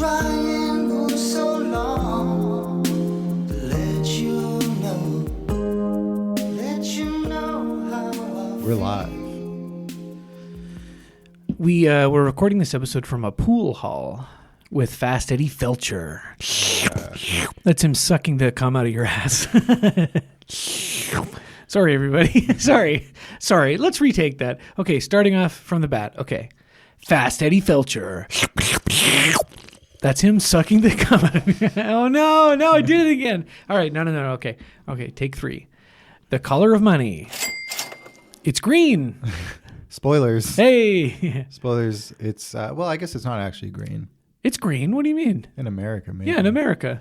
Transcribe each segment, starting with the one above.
trying for so long to let you know how I We're live. We're recording this episode from a pool hall with Fast Eddie Felcher. That's him sucking the cum out of your ass. Sorry, everybody. Sorry. Let's retake that. Okay, starting off from the bat. Okay. Fast Eddie Felcher. That's him sucking the cum out of your ass. Oh, no, I did it again. All right, no. Okay, take 3. The color of money. It's green. Spoilers. Hey. Spoilers. It's, well, I guess it's not actually green. It's green. What do you mean? In America, maybe. Yeah, in America.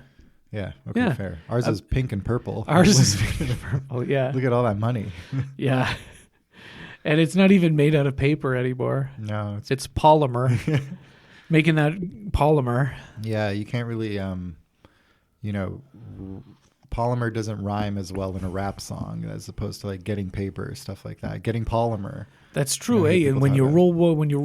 Yeah, okay, Yeah. fair. Ours is pink and purple. Ours is pink and purple, yeah. Look at all that money. Yeah. And it's not even made out of paper anymore. No. It's polymer. Making that polymer. Yeah, you can't really, polymer doesn't rhyme as well in a rap song as opposed to like getting paper, stuff like that. Getting polymer. That's true, You know, eh? people And when talk you about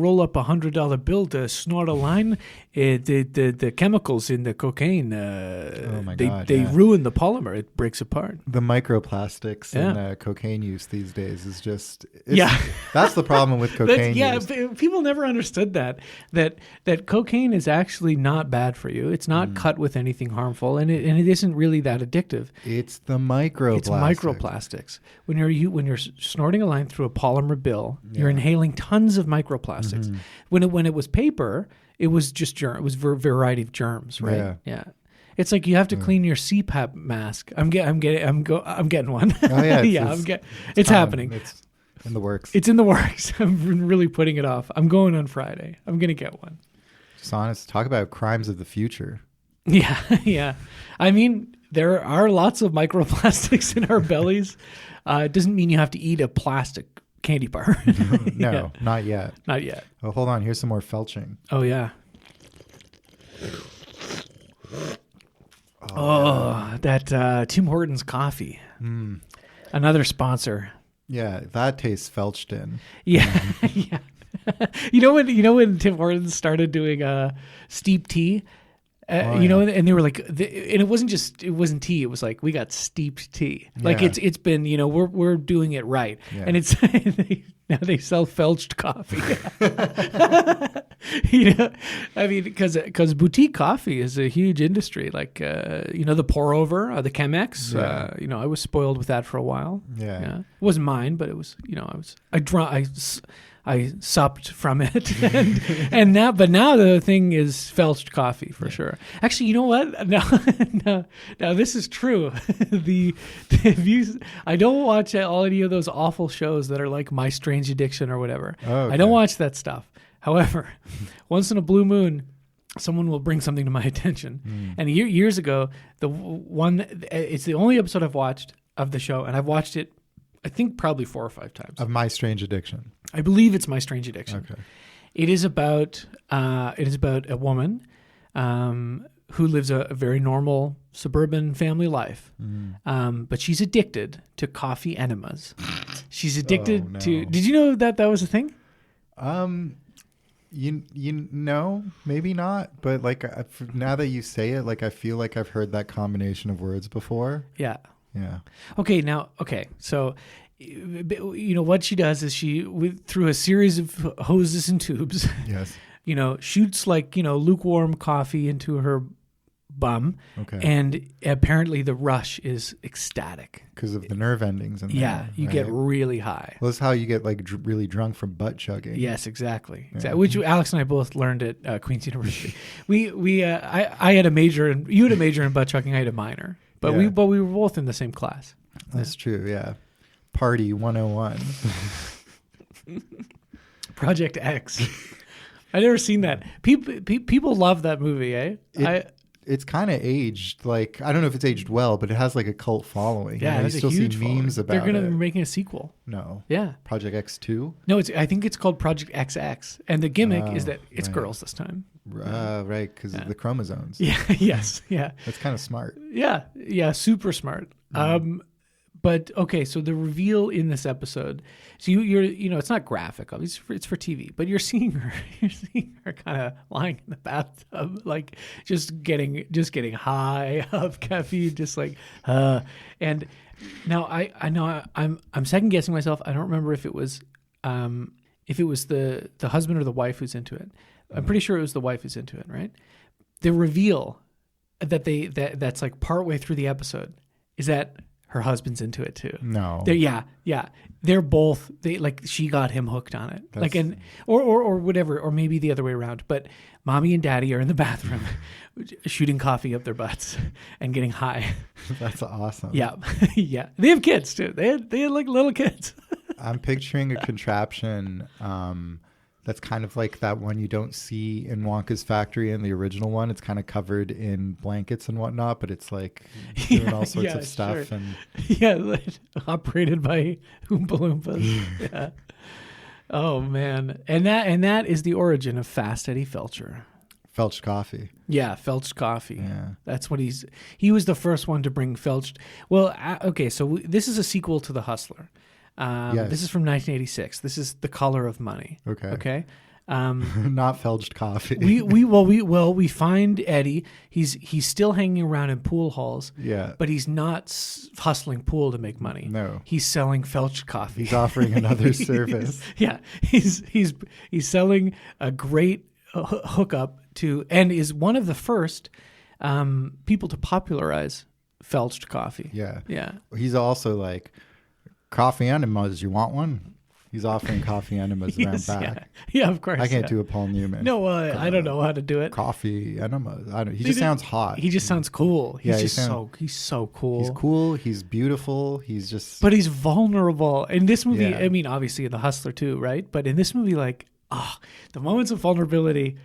roll up $100 bill to snort a line, the chemicals in the cocaine, they ruin the polymer. It breaks apart. The microplastics Yeah. in cocaine use these days is just that's the problem with That's- cocaine use. People never understood that cocaine is actually not bad for you. It's not cut with anything harmful, and it isn't really that addictive. It's the microplastics. It's microplastics. When you're snorting a line through a polymer bill, you're inhaling tons of microplastics. Mm-hmm. When it was paper, it was just germ. It was a variety of germs, right? Yeah. It's like you have to clean your CPAP mask. I'm getting one. Oh yeah, it's happening. It's in the works. It's in the works. I'm really putting it off. I'm going on Friday. I'm gonna get one. Just honest. Talk about crimes of the future. Yeah. I mean, there are lots of microplastics in our bellies. It doesn't mean you have to eat a plastic candy bar. No, Yeah. not yet. Not yet. Oh, hold on. Here's some more felching. Oh, yeah. Oh, that Tim Horton's coffee. Another sponsor. Yeah, that tastes felched in. Yeah. Yeah. You know when Tim Horton started doing steep tea? And they were like, and it wasn't tea. It was like, we got steeped tea. Like Yeah. it's been, we're doing it right. Yeah. And it's, now they sell felched coffee. I mean, because boutique coffee is a huge industry. Like, the pour over, the Chemex, I was spoiled with that for a while. Yeah. It wasn't mine, but it was, I supped from it, and now the thing is felched coffee for sure. Actually, you know what? Now this is true. I don't watch any of those awful shows that are like My Strange Addiction or whatever. Oh, okay. I don't watch that stuff. However, once in a blue moon, someone will bring something to my attention. And years ago, it's the only episode I've watched of the show, and I've watched it, I think, probably 4 or 5 times. Of My Strange Addiction. I believe it's My Strange Addiction. Okay. It is about a woman who lives a very normal suburban family life, but she's addicted to coffee enemas. She's addicted to. Did you know that was a thing? You know, maybe not, but like now that you say it, like I feel like I've heard that combination of words before. Yeah. Yeah. Okay. So, what she does is through a series of hoses and tubes, Yes. Shoots like, lukewarm coffee into her bum. Okay. And apparently the rush is ecstatic. Because of the nerve endings. You get really high. Well, that's how you get like really drunk from butt chugging. Yes, exactly. Which Alex and I both learned at Queen's University. I had a major, and you had a major in butt chugging. I had a minor. But we were both in the same class. That's true, yeah. Party 101. Project X. I never seen that. People love that movie, eh? It's kind of aged, like, I don't know if it's aged well, but it has like a cult following. Yeah, you still see memes about it. They're going to be making a sequel. No. Yeah. Project X2? No, I think it's called Project XX. And the gimmick is that it's girls this time. Right, because of the chromosomes. Yeah, yes, yeah. That's kind of smart. Yeah, super smart. But okay, so the reveal in this episode, so you're it's not graphic, obviously it's for TV, but you're seeing her kind of lying in the bathtub, like just getting high of caffeine, just like and now I know I'm second guessing myself. I don't remember if it was the husband or the wife who's into it. I'm pretty sure it was the wife who's into it, right? The reveal that's like partway through the episode is that her husband's into it too. No. Yeah. They're both she got him hooked on it. Or whatever, or maybe the other way around. But mommy and daddy are in the bathroom shooting coffee up their butts and getting high. That's awesome. Yeah. Yeah. They have kids too. They had like little kids. I'm picturing a contraption that's kind of like that one you don't see in Wonka's factory in the original one. It's kind of covered in blankets and whatnot, but it's like doing all sorts of stuff. Sure. And like, operated by Oompa Loompas. Yeah. Oh man. And that is the origin of Fast Eddie Felcher. Felched coffee. Yeah, felched coffee. Yeah. That's what he was the first one to bring felched. Well, okay, so this is a sequel to The Hustler. Yes. This is from 1986. This is The Color of Money. Okay. Not felched coffee. we find Eddie. He's still hanging around in pool halls. Yeah. But he's not hustling pool to make money. No. He's selling felched coffee. He's offering another service. He's selling a great hookup to, and is one of the first people to popularize felched coffee. Yeah. Yeah. He's also like, coffee enemas, you want one? He's offering coffee enemas around back. Yeah, of course. I can't do a Paul Newman. No, I don't know how to do it. Coffee enemas. He just sounds hot. He just sounds cool. He's he's so cool. He's cool. He's beautiful. He's just. But he's vulnerable. In this movie, Yeah. I mean, obviously in The Hustler too, right? But in this movie, like, the moments of vulnerability.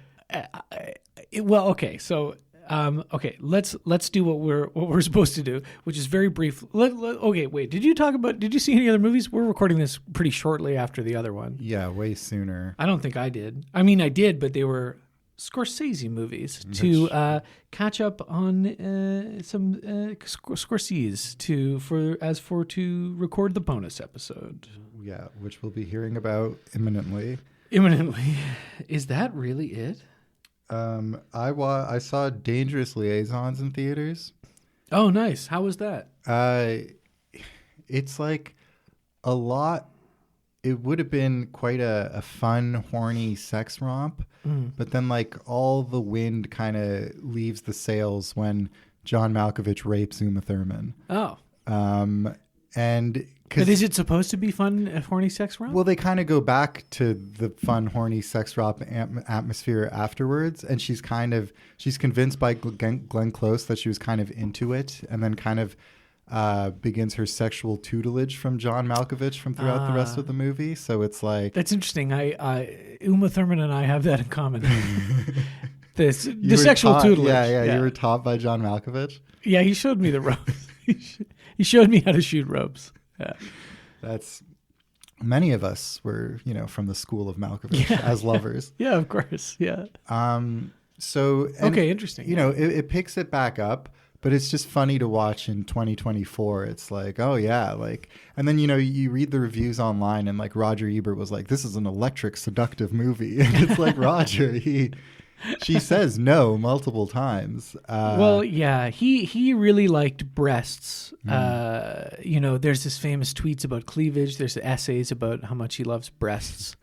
Let's do what we're supposed to do, which is very brief. Okay, wait. Did you see any other movies? We're recording this pretty shortly after the other one. Yeah, way sooner. I don't think I did. I mean, I did, but they were Scorsese movies to catch up on some Scorsese to record the bonus episode. Yeah, which we'll be hearing about imminently. Imminently. Is that really it? I saw Dangerous Liaisons in theaters. Oh, nice. How was that? It's like a lot. It would have been quite a fun, horny sex romp, but then like all the wind kind of leaves the sails when John Malkovich rapes Uma Thurman. Oh. But is it supposed to be fun, a horny sex romp? Well, they kind of go back to the fun, horny sex romp atmosphere afterwards, and she's convinced by Glenn Close that she was kind of into it, and then kind of begins her sexual tutelage from John Malkovich from throughout the rest of the movie. So it's like that's interesting. Uma Thurman and I have that in common. the sexual tutelage. Yeah, you were taught by John Malkovich. Yeah, he showed me the ropes. He showed me how to shoot ropes. Yeah. That's many of us were, from the school of Malkovich as lovers. Yeah, of course. Yeah. Okay, interesting. It picks it back up, but it's just funny to watch in 2024. It's like, oh yeah, like, and then you read the reviews online, and like Roger Ebert was like, this is an electric, seductive movie, and it's like Roger, she says no multiple times. He really liked breasts. There's this famous tweets about cleavage. There's essays about how much he loves breasts,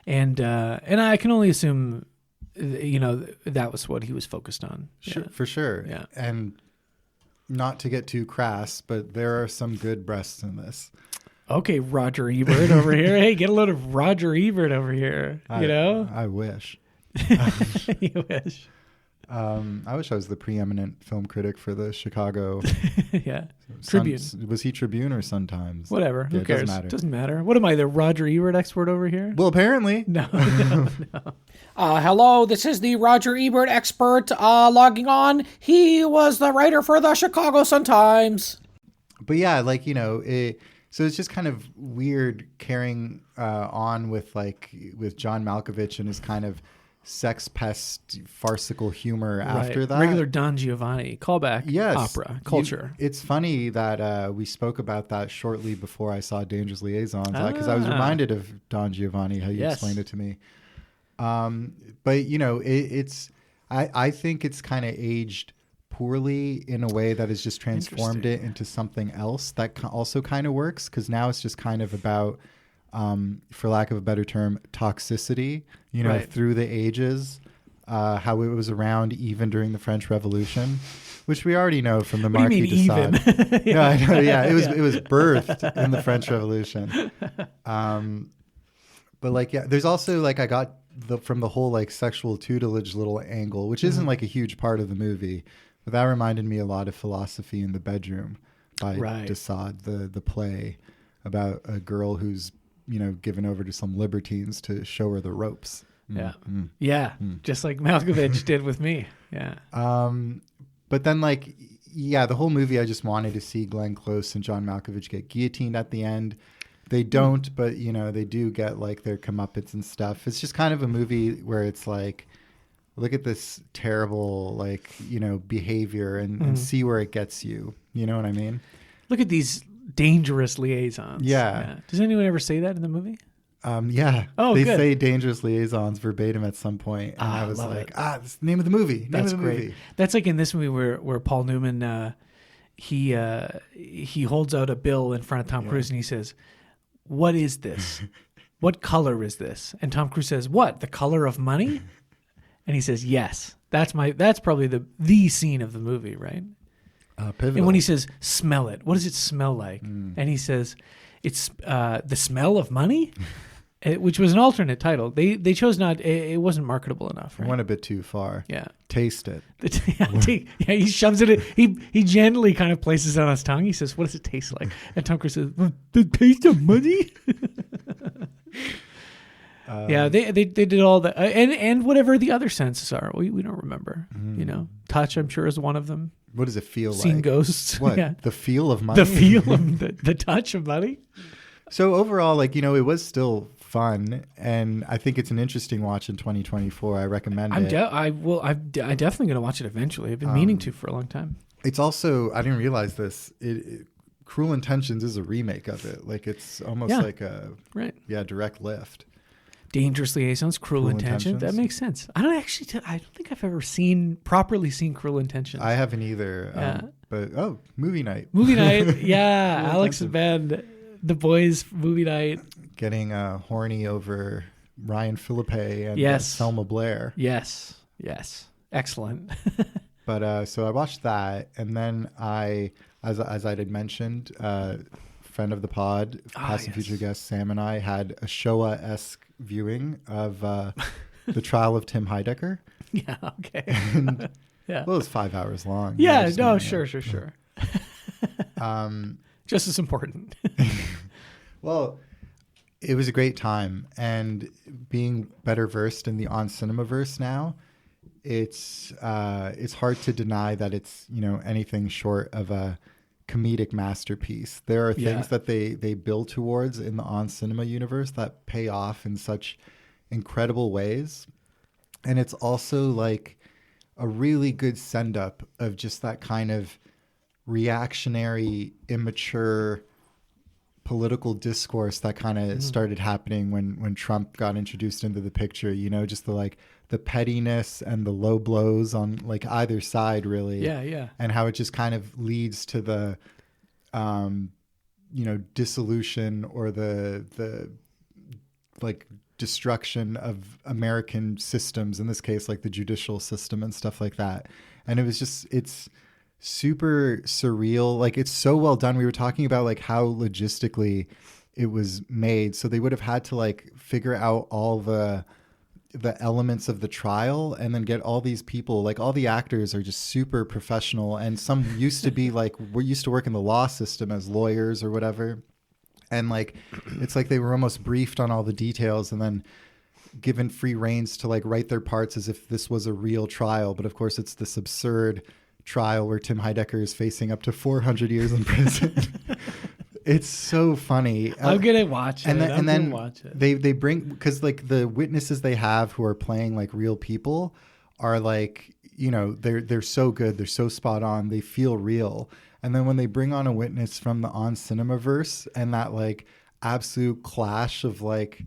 and I can only assume, that was what he was focused on. Sure, for sure. Yeah, and not to get too crass, but there are some good breasts in this. Okay, Roger Ebert over here. Hey, get a load of Roger Ebert over here. I wish. You wish. I wish I was the preeminent film critic for the Chicago Tribune. Was he Tribune or Sun-Times? Whatever. Yeah, Who cares? Doesn't matter. What am I, the Roger Ebert expert over here? Well, apparently. No. Hello, this is the Roger Ebert expert logging on. He was the writer for the Chicago Sun-Times. But yeah, like, so it's just kind of weird carrying on with John Malkovich and his kind of sex pest farcical humor after that. Regular Don Giovanni callback opera culture. It's funny that we spoke about that shortly before I saw Dangerous Liaisons, because I was reminded of Don Giovanni, how you explained it to me. But you know, I think it's kind of aged poorly in a way that has just transformed it into something else that also kind of works, because now it's just kind of about, for lack of a better term, toxicity, you know, through the ages, how it was around even during the French Revolution, which we already know from the Marquis de Sade. Yeah. No, I know, yeah, it was birthed in the French Revolution. But like, yeah, there's also like, I got from the whole like sexual tutelage little angle, which isn't like a huge part of the movie, but that reminded me a lot of Philosophy in the Bedroom by de Sade, the play about a girl who's, you know, given over to some libertines to show her the ropes. Just like Malkovich did with me. But then like, the whole movie, I just wanted to see Glenn Close and John Malkovich get guillotined at the end. They don't, but you know, they do get like their comeuppance and stuff. It's just kind of a movie where it's like, look at this terrible, like, you know, behavior and see where it gets you. You know what I mean? Look at these dangerous liaisons. Yeah. Does anyone ever say that in the movie? Yeah. Oh, they say Dangerous Liaisons verbatim at some point, and I was like, that's the name of the movie. That's great. That's like in this movie where Paul Newman he holds out a bill in front of Tom Cruise and he says, "What is this? What color is this?" And Tom Cruise says, "What? The color of money?" And he says, "Yes." That's probably the scene of the movie, right? Pivotal. And when he says, "Smell it," what does it smell like? And he says, "It's the smell of money," which was an alternate title. They chose not. It wasn't marketable enough. Right? It went a bit too far. Yeah. Taste it. He shoves it. He gently kind of places it on his tongue. He says, "What does it taste like?" And Tom Cruise says, "The taste of money." They did all that, and whatever the other senses are, we don't remember. You know, touch, I'm sure, is one of them. What does it feel like? Seeing ghosts. What? Yeah. The feel of money? The feel of the touch of money. So overall, like, you know, it was still fun, and I think it's an interesting watch in 2024. I recommend it. I'm definitely going to watch it eventually. I've been meaning to for a long time. It's also, I didn't realize this, Cruel Intentions is a remake of it. Like, it's almost like a direct lift. Dangerous Liaisons, Cruel Intentions. That makes sense. I don't think I've ever properly seen Cruel Intentions. I haven't either. But movie night. Movie night. Yeah. Alex and Ben, the boys, movie night. Getting horny over Ryan Philippe and Selma Blair. Yes. Excellent. But so I watched that, and then as I had mentioned, friend of the pod, past and future guest Sam and I had a Showa-esque viewing of the trial of Tim Heidecker. Yeah, okay. And, well, it was 5 hours long. Yeah, no, sure. Just as important. Well, it was a great time, and being better versed in the on cinemaverse now, it's hard to deny that it's, you know, anything short of a comedic masterpiece. There are things that they build towards in the on cinema universe that pay off in such incredible ways, and it's also like a really good send up of just that kind of reactionary, immature political discourse that kind of started happening when Trump got introduced into the picture, you know, just the pettiness and the low blows on like either side, really. Yeah. And how it just kind of leads to the, you know, dissolution or the like destruction of American systems, in this case, like the judicial system and stuff like that. And it's super surreal. Like, it's so well done. We were talking about like how logistically it was made. So they would have had to like figure out all the elements of the trial and then get all these people, like all the actors are just super professional, and some used to be like, we used to work in the law system as lawyers or whatever. And like, it's like they were almost briefed on all the details and then given free reins to like write their parts as if this was a real trial. But of course it's this absurd trial where Tim Heidecker is facing up to 400 years in prison. It's so funny. I'm gonna watch it. And then watch it. they bring, because like the witnesses they have who are playing like real people are like, you know, they're so good, they're so spot on, they feel real. And then when they bring on a witness from the On Cinemaverse and that like absolute clash of like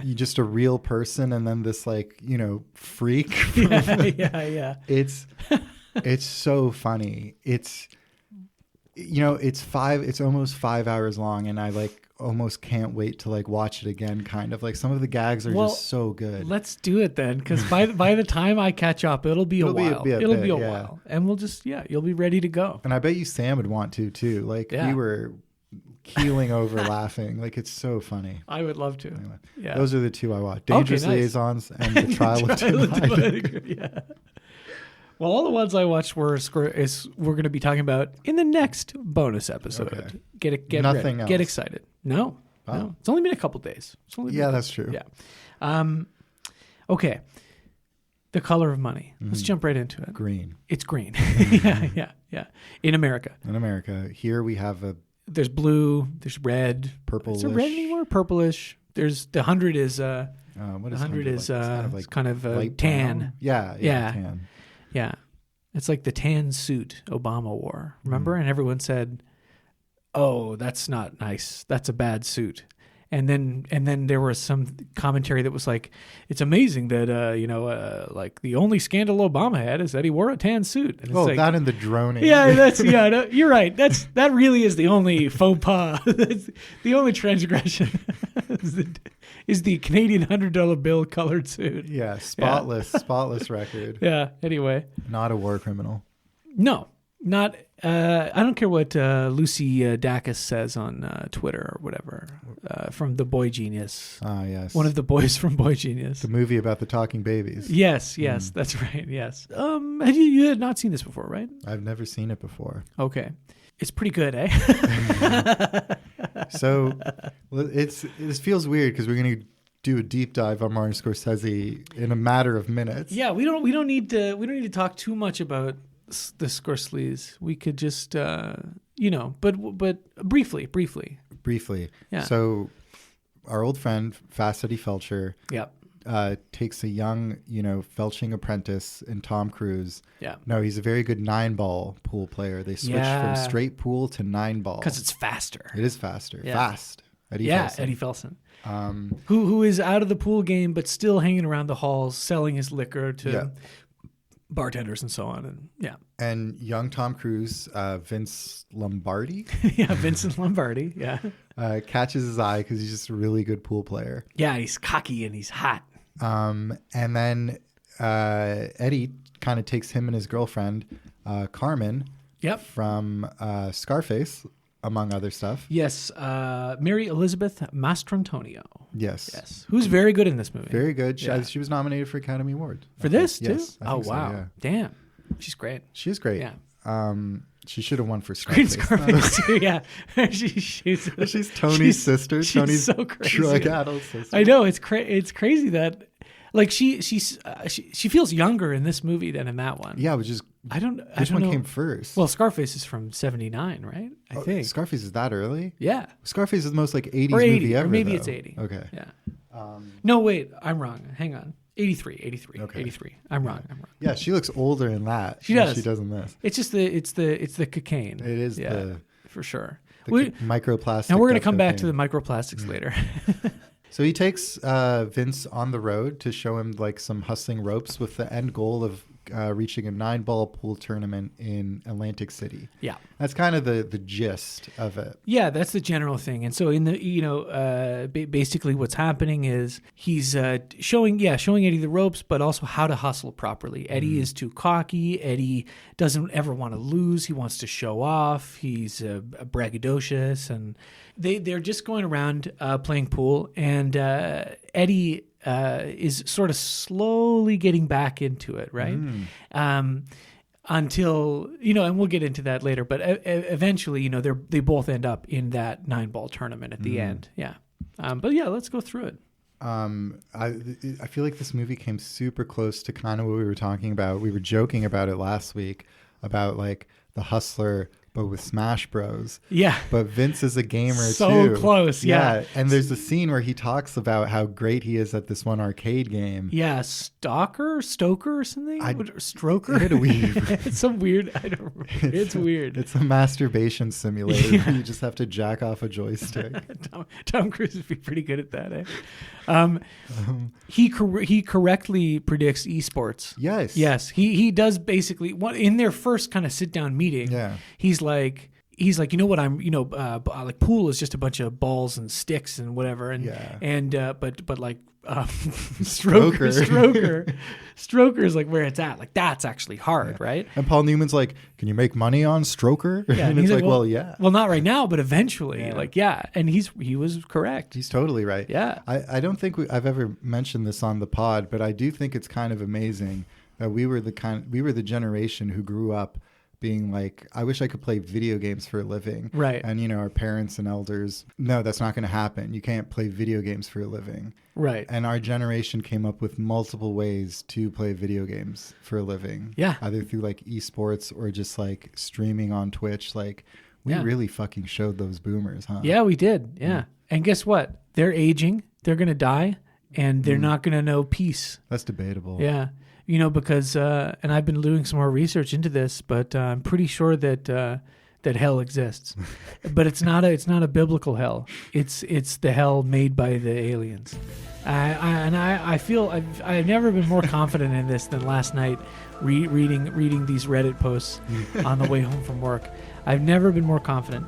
you just a real person and then this like, you know, freak. Yeah. It's so funny. It's, you know, it's almost 5 hours long, and I like almost can't wait to like watch it again. Kind of like some of the gags are just so good. Let's do it then, because by the time I catch up, it'll be a while. It'll be a while, and we'll just you'll be ready to go. And I bet you Sam would want to too. Like we were keeling over laughing. Like it's so funny. I would love to. Anyway, yeah, those are the two I watched: Dangerous Liaisons and The Trial of Tim Horton. Yeah. Well, all the ones I watched we're going to be talking about in the next bonus episode. Okay. Get Nothing ready. else. Get excited. No. It's only been a couple days. That's true. Yeah. Okay. The Color of Money. Let's jump right into it. Green. It's green. Yeah. In America. Here we have there's blue. There's red. Purple. Is there red anymore? Purplish. There's the 100 is what is 100 is like, it's kind of light tan. brown? Yeah. Tan. Yeah. It's like the tan suit Obama wore. Remember? And everyone said, "Oh, that's not nice. That's a bad suit." And then there was some commentary that was like, "It's amazing that like the only scandal Obama had is that he wore a tan suit." And it's like, that and the droning. Yeah, no, you're right. That really is the only faux pas. That's the only transgression is the Canadian $100 bill colored suit. Yeah, spotless record. Yeah. Anyway, not a war criminal. No, not. I don't care what Lucy Dacus says on Twitter or whatever from the Boy Genius. Ah, yes. One of the boys from Boy Genius. The movie about the talking babies. Yes, that's right. Yes. You had not seen this before, right? I've never seen it before. Okay. It's pretty good, eh? So this feels weird because we're going to do a deep dive on Martin Scorsese in a matter of minutes. Yeah, we don't need to talk too much about the Scorsese. We could just but briefly. Yeah. So our old friend Fast Eddie Felcher. Yep. Takes a young, felching apprentice in Tom Cruise. Yeah. No, he's a very good 9-ball pool player. They switch from straight pool to 9-ball. Because it's faster. It is faster. Yeah. Fast. Eddie Felsen. Eddie Felsen. Who is out of the pool game but still hanging around the halls selling his liquor to bartenders and so on. And young Tom Cruise, Vince Lombardi. Yeah, Vincent Lombardi. Yeah. Catches his eye because he's just a really good pool player. Yeah, he's cocky and he's hot. And then Eddie kind of takes him and his girlfriend, Carmen, from Scarface, among other stuff. Yes, Mary Elizabeth Mastrantonio. Yes. Who's very good in this movie. Very good. She was nominated for Academy Award. For this, too? Yes, oh, wow. So, yeah. Damn. She's great. She's great. Yeah. She should have won for Scarface. Scarface too, yeah. She's Tony's sister. She's Tony's so crazy. Drug-addled sister. I know. It's crazy that, like, she feels younger in this movie than in that one. Yeah, which is which one came first? Well, Scarface is from '79, right? I think Scarface is that early. Yeah, Scarface is the most like '80s or 80, movie ever. Or maybe though. It's '80. Okay. Yeah. No, wait, I'm wrong. Hang on. 83. Okay. 83. I'm wrong. Yeah, she looks older in that. She does. She does in this. It's just the cocaine. It is for sure. Microplastics. Now we're going to come back to the microplastics later. So he takes Vince on the road to show him like some hustling ropes with the end goal of reaching a 9-ball pool tournament in Atlantic City. Yeah. That's kind of the gist of it. Yeah, that's the general thing. And so in the, basically what's happening is he's showing Eddie the ropes, but also how to hustle properly. Eddie is too cocky. Eddie doesn't ever want to lose. He wants to show off. He's braggadocious. And they're just going around playing pool. And Eddie is sort of slowly getting back into it, right? Until, and we'll get into that later, but eventually, they both end up in that 9-ball tournament at the end. Yeah. But yeah, let's go through it. I feel like this movie came super close to kind of what we were talking about. We were joking about it last week about like the hustler but with Smash Bros. Yeah. But Vince is a gamer So too. close, yeah. And there's a scene where he talks about how great he is at this one arcade game. Yeah, Stoker or something? Stroker? It's some weird, I don't remember. It's weird. It's a masturbation simulator where you just have to jack off a joystick. Tom Cruise would be pretty good at that, He correctly predicts esports. Yes. He does basically in their first kind of sit down meeting. Yeah. He's like, you know what, like pool is just a bunch of balls and sticks and whatever, but like Stroker is like where it's at. Like that's actually hard, right? And Paul Newman's like, can you make money on Stroker? Yeah, and it's like, well, yeah. Well, not right now, but eventually. And he was correct. He's totally right. Yeah. I don't think I've ever mentioned this on the pod, but I do think it's kind of amazing that we were the generation who grew up being like, I wish I could play video games for a living. Right. And, our parents and elders, no, that's not going to happen. You can't play video games for a living. Right. And our generation came up with multiple ways to play video games for a living. Yeah. Either through like esports or just like streaming on Twitch. Like we really fucking showed those boomers, huh? Yeah, we did. Yeah. And guess what? They're aging. They're going to die and they're not going to know peace. That's debatable. Yeah. Because, and I've been doing some more research into this, but I'm pretty sure that hell exists, but it's not a biblical hell. It's the hell made by the aliens. I feel I've never been more confident in this than last night, reading these Reddit posts on the way home from work. I've never been more confident.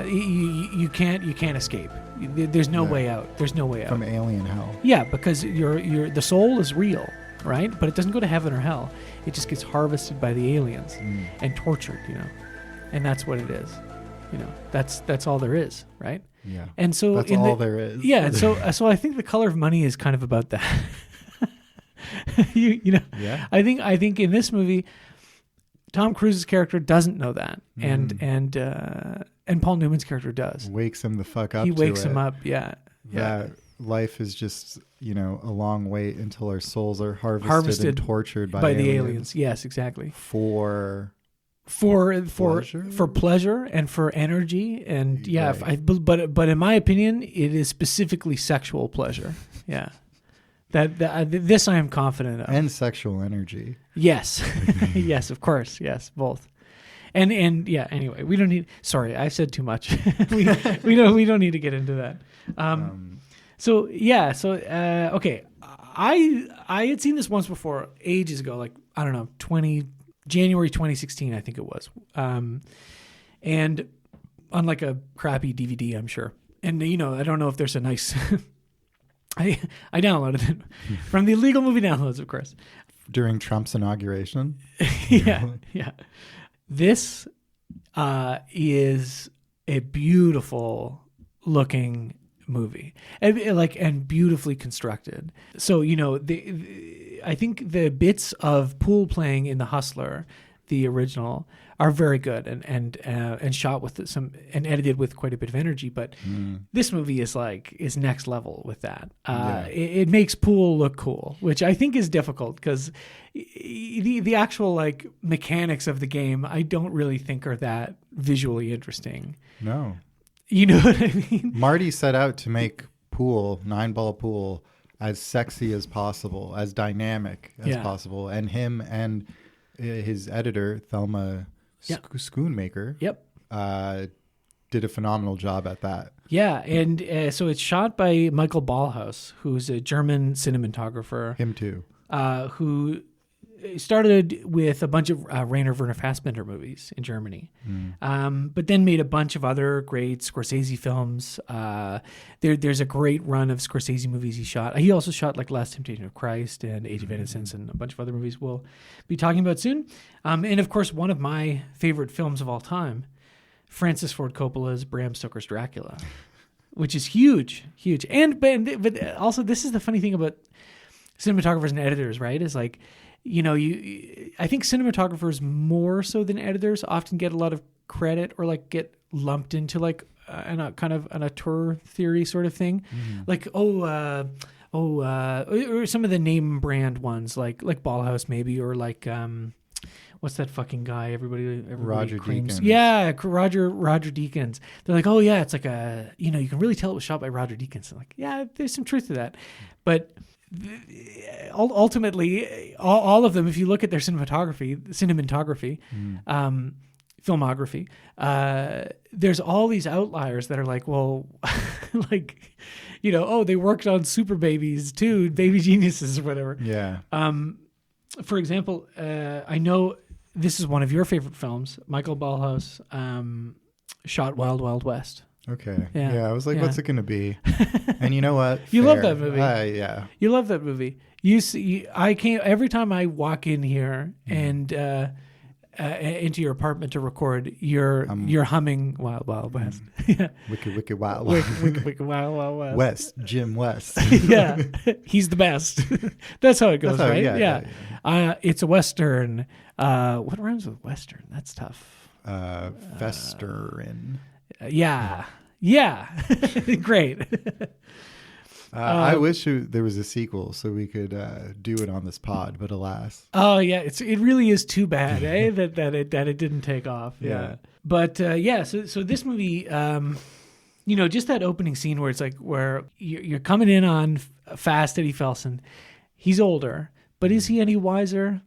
You can't escape. There's no way out. There's no way out from alien hell. Yeah, because the soul is real. Right? But it doesn't go to heaven or hell. It just gets harvested by the aliens and tortured, and that's what it is. That's all there is, right? Yeah. And so that's all there is. Yeah. And so I think The Color of Money is kind of about that. Yeah. I think in this movie, Tom Cruise's character doesn't know that, and Paul Newman's character does. Wakes him the fuck up. He wakes him up. Yeah. That life is just a long wait until our souls are harvested and tortured by the aliens. Yes, exactly. For pleasure and for energy and right. But in my opinion, it is specifically sexual pleasure. Yeah. This I am confident of. And sexual energy. Yes. Yes, of course. Yes, both. And yeah, anyway, we don't need, sorry, I said too much. we don't need to get into that. Okay. I had seen this once before, ages ago, like, I don't know, January 2016, I think it was. And on like a crappy DVD, I'm sure. And, I don't know if there's a nice, I downloaded it from the illegal movie downloads, of course. During Trump's inauguration? Yeah. This is a beautiful looking movie and beautifully constructed. So, I think the bits of pool playing in The Hustler, the original, are very good and shot with and edited with quite a bit of energy. But this movie is next level with that. It makes pool look cool, which I think is difficult because the actual mechanics of the game I don't really think are that visually interesting. No. You know what I mean? Marty set out to make pool, 9-ball pool, as sexy as possible, as dynamic as possible. And him and his editor, Thelma Schoonmaker, did a phenomenal job at that. Yeah, and so it's shot by Michael Ballhaus, who's a German cinematographer. Him too. Who started with a bunch of Rainer Werner Fassbinder movies in Germany, but then made a bunch of other great Scorsese films. There's a great run of Scorsese movies he shot. He also shot Last Temptation of Christ and Age of Innocence and a bunch of other movies we'll be talking about soon. And of course, one of my favorite films of all time, Francis Ford Coppola's Bram Stoker's Dracula, which is huge. But also, this is the funny thing about cinematographers and editors, right? Is I think cinematographers more so than editors often get a lot of credit or get lumped into an auteur theory sort of thing, or some of the name brand ones like Ballhaus maybe, or what's that fucking guy? Everybody Roger creams. Deakins. Yeah, Roger Deakins. They're like, oh yeah, it's like a, you know, you can really tell it was shot by Roger Deakins. I'm like, yeah, there's some truth to that, but ultimately, all of them, if you look at their cinematography, filmography, there's all these outliers that are like, well, like, you know, oh, they worked on Super Babies too, Baby Geniuses or whatever. Yeah. For example, I know this is one of your favorite films, Michael Ballhaus, shot Wild Wild West. Okay. Yeah. Yeah. I was like, Yeah. what's it going to be? And you know what? You love Fair. that movie. Yeah. You love that movie. You see, I can't, every time I walk in here and into your apartment to record, you're humming Wild Wild West. Yeah. Wicked Wild Wicked Wild Wild West. West. Jim West. Yeah, he's the best. That's how it goes, That's how- right? yeah. It's a Western. What rhymes with Western? That's tough. Festerin. Yeah. Great. I wish there was a sequel so we could do it on this pod, but alas. Oh yeah, it really is too bad, that it didn't take off. Yeah. But so this movie, you know, just that opening scene where it's like where you're coming in on Fast Eddie Felcher. He's older, but is he any wiser?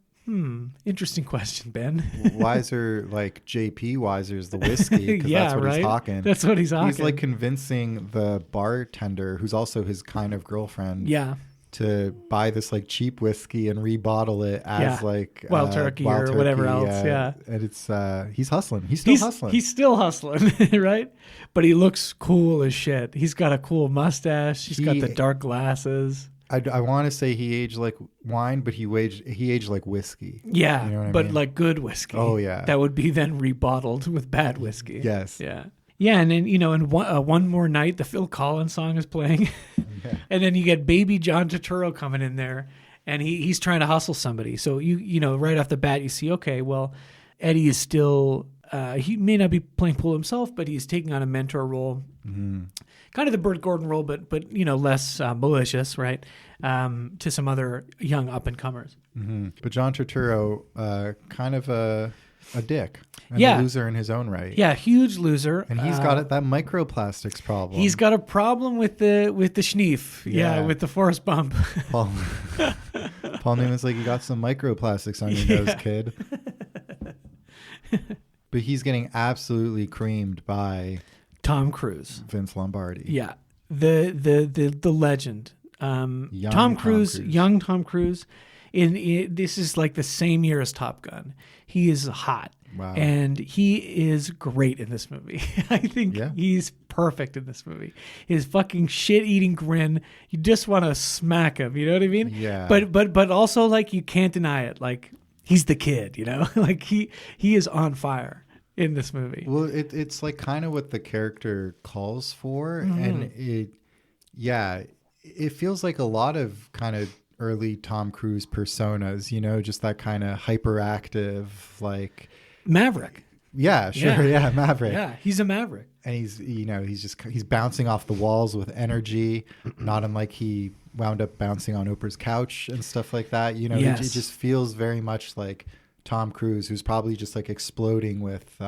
Interesting question, Ben. Wiser, like JP Wiser's the whiskey, because Yeah, that's what right? he's hawking. That's what he's hawking. He's like convincing the bartender, who's also his kind of girlfriend, Yeah. to buy this like cheap whiskey and rebottle it as like Wild Turkey or whatever else. Yeah. And it's he's hustling. He's still hustling. He's still hustling, right? But he looks cool as shit. He's got a cool mustache. He's got the dark glasses. I want to say he aged like wine, but he aged like whiskey. Yeah, You know what I but mean? like good whiskey. Oh, yeah. That would be then rebottled with bad whiskey. Yes. Yeah. Yeah, and then, you know, in one More Night, the Phil Collins song is playing. Yeah. And then you get baby John Turturro coming in there, and he's trying to hustle somebody. So, you know, right off the bat, you see, okay, well, Eddie is still, he may not be playing pool himself, but he's taking on a mentor role. Mm-hmm. Kind of the Burt Gordon role, but you know, less malicious, right? To some other young up-and-comers. Mm-hmm. But John Turturro, kind of a dick. And Yeah. a loser in his own right. Yeah, huge loser. And he's got that microplastics problem. He's got a problem with the schneef. Yeah, Yeah. with the force bump. Paul Newman's like, you got some microplastics on your nose, kid. But he's getting absolutely creamed by Tom Cruise. Vince Lombardi. Yeah, the legend. Tom Cruise, young Tom Cruise. This is like the same year as Top Gun. He is hot. Wow. And he is great in this movie. I think he's perfect in this movie. His fucking shit-eating grin, you just want to smack him, you know what I mean? Yeah. But also, like, you can't deny it. Like, he's the kid, you know? Like, he is on fire in this movie. Well, it's like kind of what the character calls for. Mm-hmm. And it feels like a lot of kind of early Tom Cruise personas, you know, just that kind of hyperactive, like... Maverick. Yeah, sure. Yeah, Maverick. Yeah, he's a maverick. And he's bouncing off the walls with energy, not unlike he wound up bouncing on Oprah's couch and stuff like that. You know, Yes. it just feels very much like Tom Cruise, who's probably just like exploding with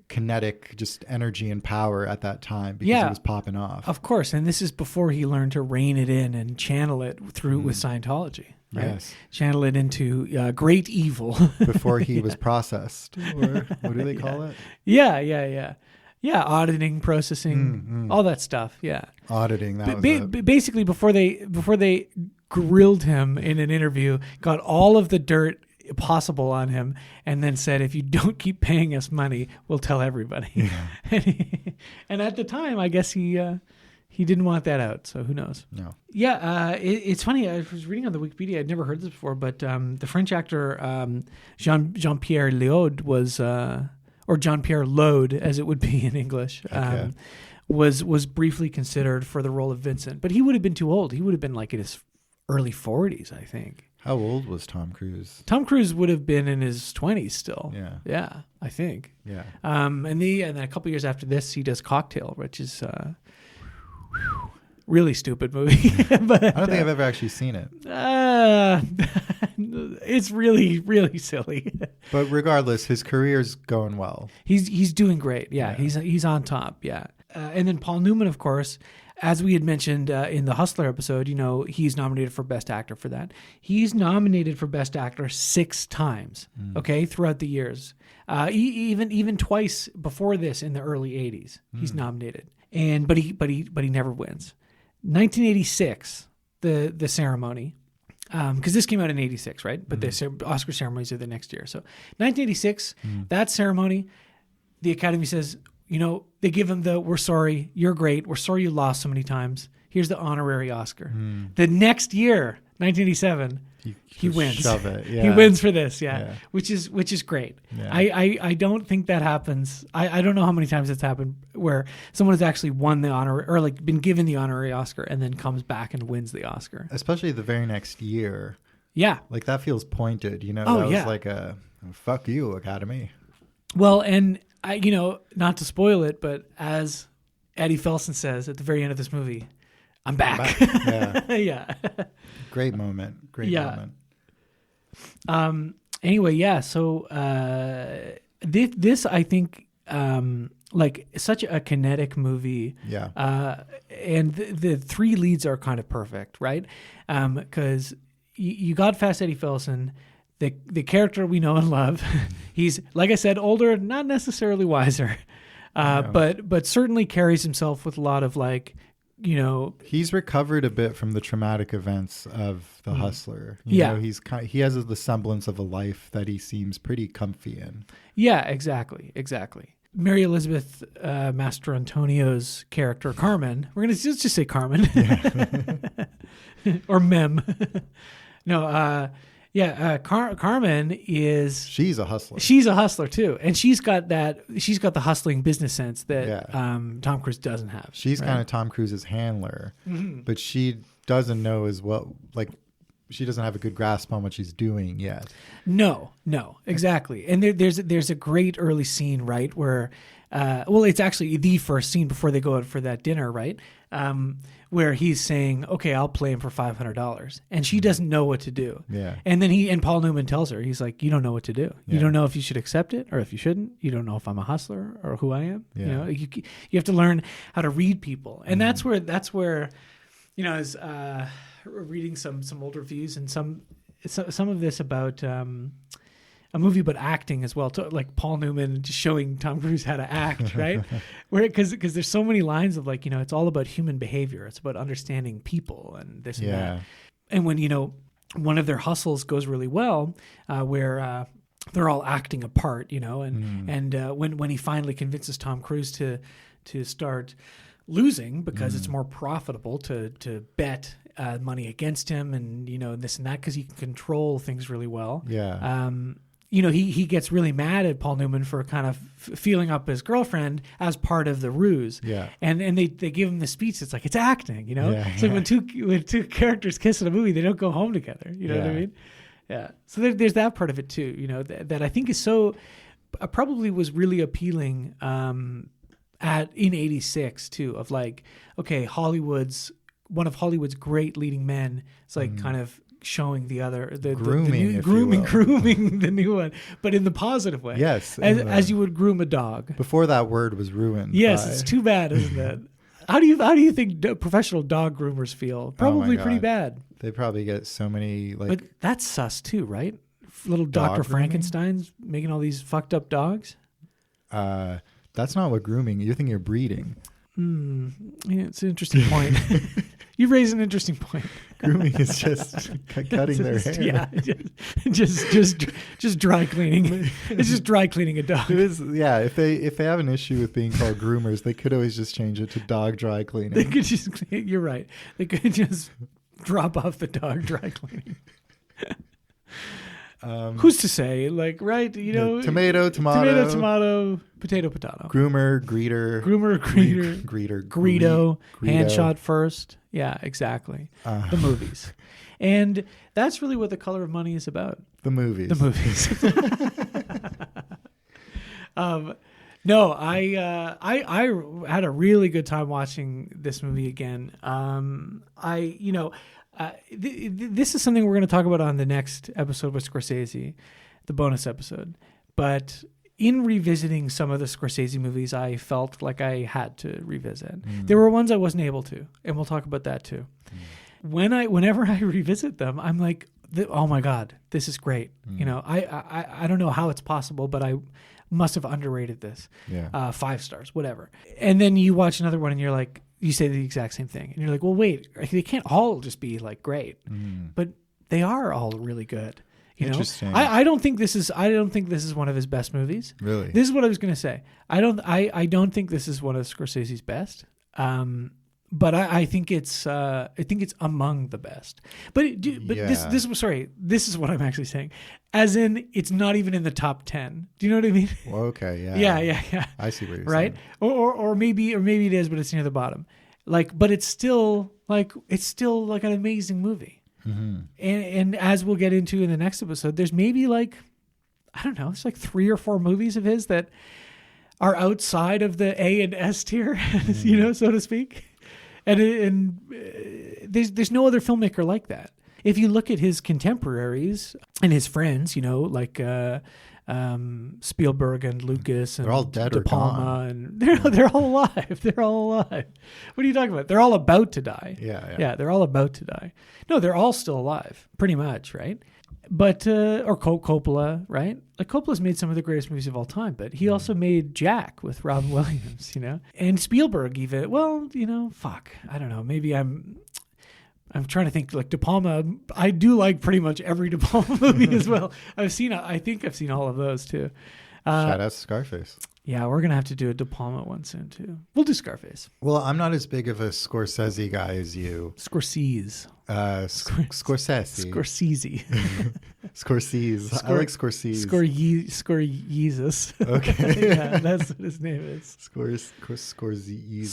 kinetic just energy and power at that time because he was popping off. Of course. And this is before he learned to rein it in and channel it through with Scientology. Right? Yes. Channel it into great evil. Before he was processed. Or what do they call it? Yeah. Auditing, processing, all that stuff. Yeah. Auditing. That was basically before they grilled him in an interview, got all of the dirt possible on him, and then said, if you don't keep paying us money, we'll tell everybody. Yeah. And at the time, I guess he didn't want that out, so who knows? No. Yeah, it's funny. I was reading on the Wikipedia. I'd never heard this before, but the French actor Jean-Pierre Léaud was, or Jean-Pierre Load, as it would be in English, was briefly considered for the role of Vincent, but he would have been too old. He would have been like in his early 40s, I think. How old was Tom Cruise? Tom Cruise would have been in his 20s still. Yeah, I think. Yeah. And then a couple years after this, he does Cocktail, which is really stupid movie. But I don't think I've ever actually seen it. it's really, really silly. But regardless, his career's going well. He's doing great. Yeah, he's on top. Yeah, and then Paul Newman, of course, as we had mentioned in the Hustler episode, he's nominated for Best Actor for that. He's nominated for Best Actor 6 times. Okay, throughout the years, even twice before this in the early '80s, he's nominated, but he never wins. 1986, the ceremony. Because this came out in '86, right? But the Oscar ceremonies are the next year. So 1986, that ceremony, the Academy says, they give him we're sorry, you're great, we're sorry you lost so many times. Here's the honorary Oscar. The next year, 1987, he wins. Shove it. Yeah. He wins for this, which is great. Yeah. I don't think that happens. I don't know how many times it's happened where someone has actually won the honor or like been given the honorary Oscar and then comes back and wins the Oscar. Especially the very next year. Yeah. Like that feels pointed, that was like a fuck you, Academy. Well, and I, not to spoil it, but as Eddie Felson says at the very end of this movie, I'm back. Yeah. Yeah. Great moment. Great moment. Anyway, yeah. So this I think like such a kinetic movie. Yeah. And the 3 leads are kind of perfect, right? Because you got Fast Eddie Felson, the character we know and love. He's, like I said, older, not necessarily wiser, but certainly carries himself with a lot of like. He's recovered a bit from the traumatic events of The Hustler. He has the semblance of a life that he seems pretty comfy in. Yeah, exactly. Mary Elizabeth Mastrantonio's character Carmen. Let's just say Carmen, or Mem. No, Carmen is. She's a hustler. She's a hustler too, and she's got the hustling business sense that Tom Cruise doesn't have. She's kind of Tom Cruise's handler, but she doesn't know as well. Like, she doesn't have a good grasp on what she's doing yet. No, exactly. And there's a great early scene, right, where, it's actually the first scene before they go out for that dinner, right, where he's saying, "Okay, I'll play him for $500," and she doesn't know what to do. Yeah. And then Paul Newman tells her, he's like, "You don't know what to do. You don't know if you should accept it or if you shouldn't. You don't know if I'm a hustler or who I am. Yeah. You have to learn how to read people." And that's where, as reading some old reviews and some of this about a movie about acting as well, like Paul Newman just showing Tom Cruise how to act, right? Because there's so many lines of like, it's all about human behavior. It's about understanding people and this and that. And when, one of their hustles goes really well, where they're all acting a part, and when he finally convinces Tom Cruise to start losing because it's more profitable to bet money against him and, this and that, because he can control things really well. Yeah. He gets really mad at Paul Newman for kind of feeling up his girlfriend as part of the ruse. Yeah. And they give him the speech. It's like, it's acting, It's like when two characters kiss in a movie, they don't go home together. You know what I mean? Yeah. So there's that part of it too, that I think is so, probably was really appealing in '86 too, of like, okay, one of Hollywood's great leading men. It's like kind of showing the other, grooming the new one, but in the positive way. Yes, as you would groom a dog. Before that word was ruined. Yes, it's too bad, isn't it? How do you think professional dog groomers feel? Probably pretty bad. They probably get so many like. But that's sus too, right? Little Dr. Frankenstein's making all these fucked up dogs. That's not what grooming. You're thinking you're breeding. Yeah, it's an interesting point. You raise an interesting point. Grooming is just cutting their hair. Yeah, just dry cleaning. It's just dry cleaning a dog. It is, yeah. If they have an issue with being called groomers, they could always just change it to dog dry cleaning. They could just. You're right. They could just drop off the dog dry cleaning. Who's to say? Like, right? Tomato, potato, potato. Groomer, greeter. Greedo. Hand shot first. Yeah, exactly. The movies. And that's really what The Color of Money is about. The movies. No, I had a really good time watching this movie again. This is something we're going to talk about on the next episode with Scorsese, the bonus episode. But in revisiting some of the Scorsese movies, I felt like I had to revisit. There were ones I wasn't able to, and we'll talk about that too. Whenever I revisit them, I'm like, oh my God, this is great. I don't know how it's possible, but I must have underrated this. Yeah. 5 stars, whatever. And then you watch another one and you're like, you say the exact same thing. And you're like, well, wait, they can't all just be like great, but they are all really good. Interesting. I don't think this is one of his best movies. Really? This is what I was going to say. I don't think this is one of Scorsese's best. But I think it's among the best. But Yeah. this is what I'm actually saying. As in, it's not even in the top 10. Do you know what I mean? Well, okay. Yeah. Yeah. I see what you're Right? saying. Or maybe it is, but it's near the bottom. But it's still like an amazing movie. Mm-hmm. And as we'll get into in the next episode, there's maybe it's like 3 or 4 movies of his that are outside of the A and S tier, so to speak. And there's no other filmmaker like that. If you look at his contemporaries and his friends, like Spielberg and Lucas and They're all dead De or Palma, gone. and they're all alive. They're all alive. What are you talking about? They're all about to die. Yeah. They're all about to die. No, they're all still alive, pretty much, right? But or Coppola, right? Like Coppola's made some of the greatest movies of all time, but he also made Jack with Robin Williams, and Spielberg even. Well, fuck, I don't know. Maybe I'm trying to think. Like De Palma, I do like pretty much every De Palma movie as well. I think I've seen all of those too. Shout out to Scarface. Yeah, we're gonna have to do a De Palma one soon too. We'll do Scarface. Well, I'm not as big of a Scorsese guy as you. Scorsese. Scorsese. Scorsese. Scorsese. I like Scorsese. Scorseezus. Okay. Yeah, that's what his name is. Scorsese.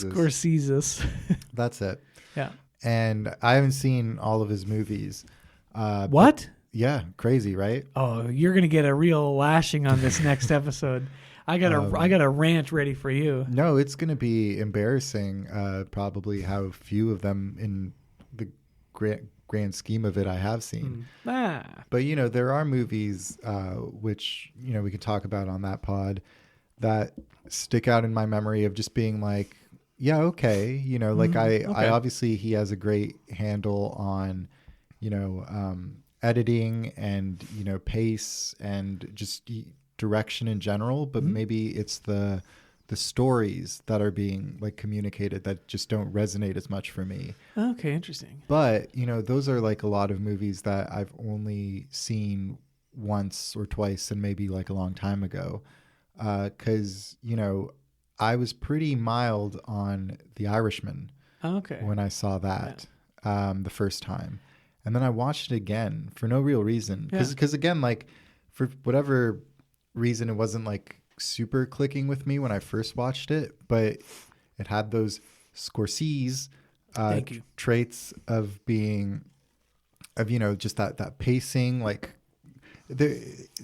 Scorseezus. That's it. Yeah. And I haven't seen all of his movies. What? Yeah, crazy, right? Oh, you're gonna get a real lashing on this next episode. I got a rant ready for you. No, it's going to be embarrassing, probably how few of them in the grand scheme of it I have seen. But, there are movies which, we could talk about on that pod that stick out in my memory of just being like, yeah, okay. Okay. I obviously he has a great handle on, editing and, pace and just direction in general, but maybe it's the stories that are being communicated that just don't resonate as much for me. Okay, interesting. But those are a lot of movies that I've only seen once or twice and maybe a long time ago, because I was pretty mild on The Irishman when I saw that the first time, and then I watched it again for no real reason, because again, for whatever reason, it wasn't super clicking with me when I first watched it, but it had those Scorsese traits of being just that pacing.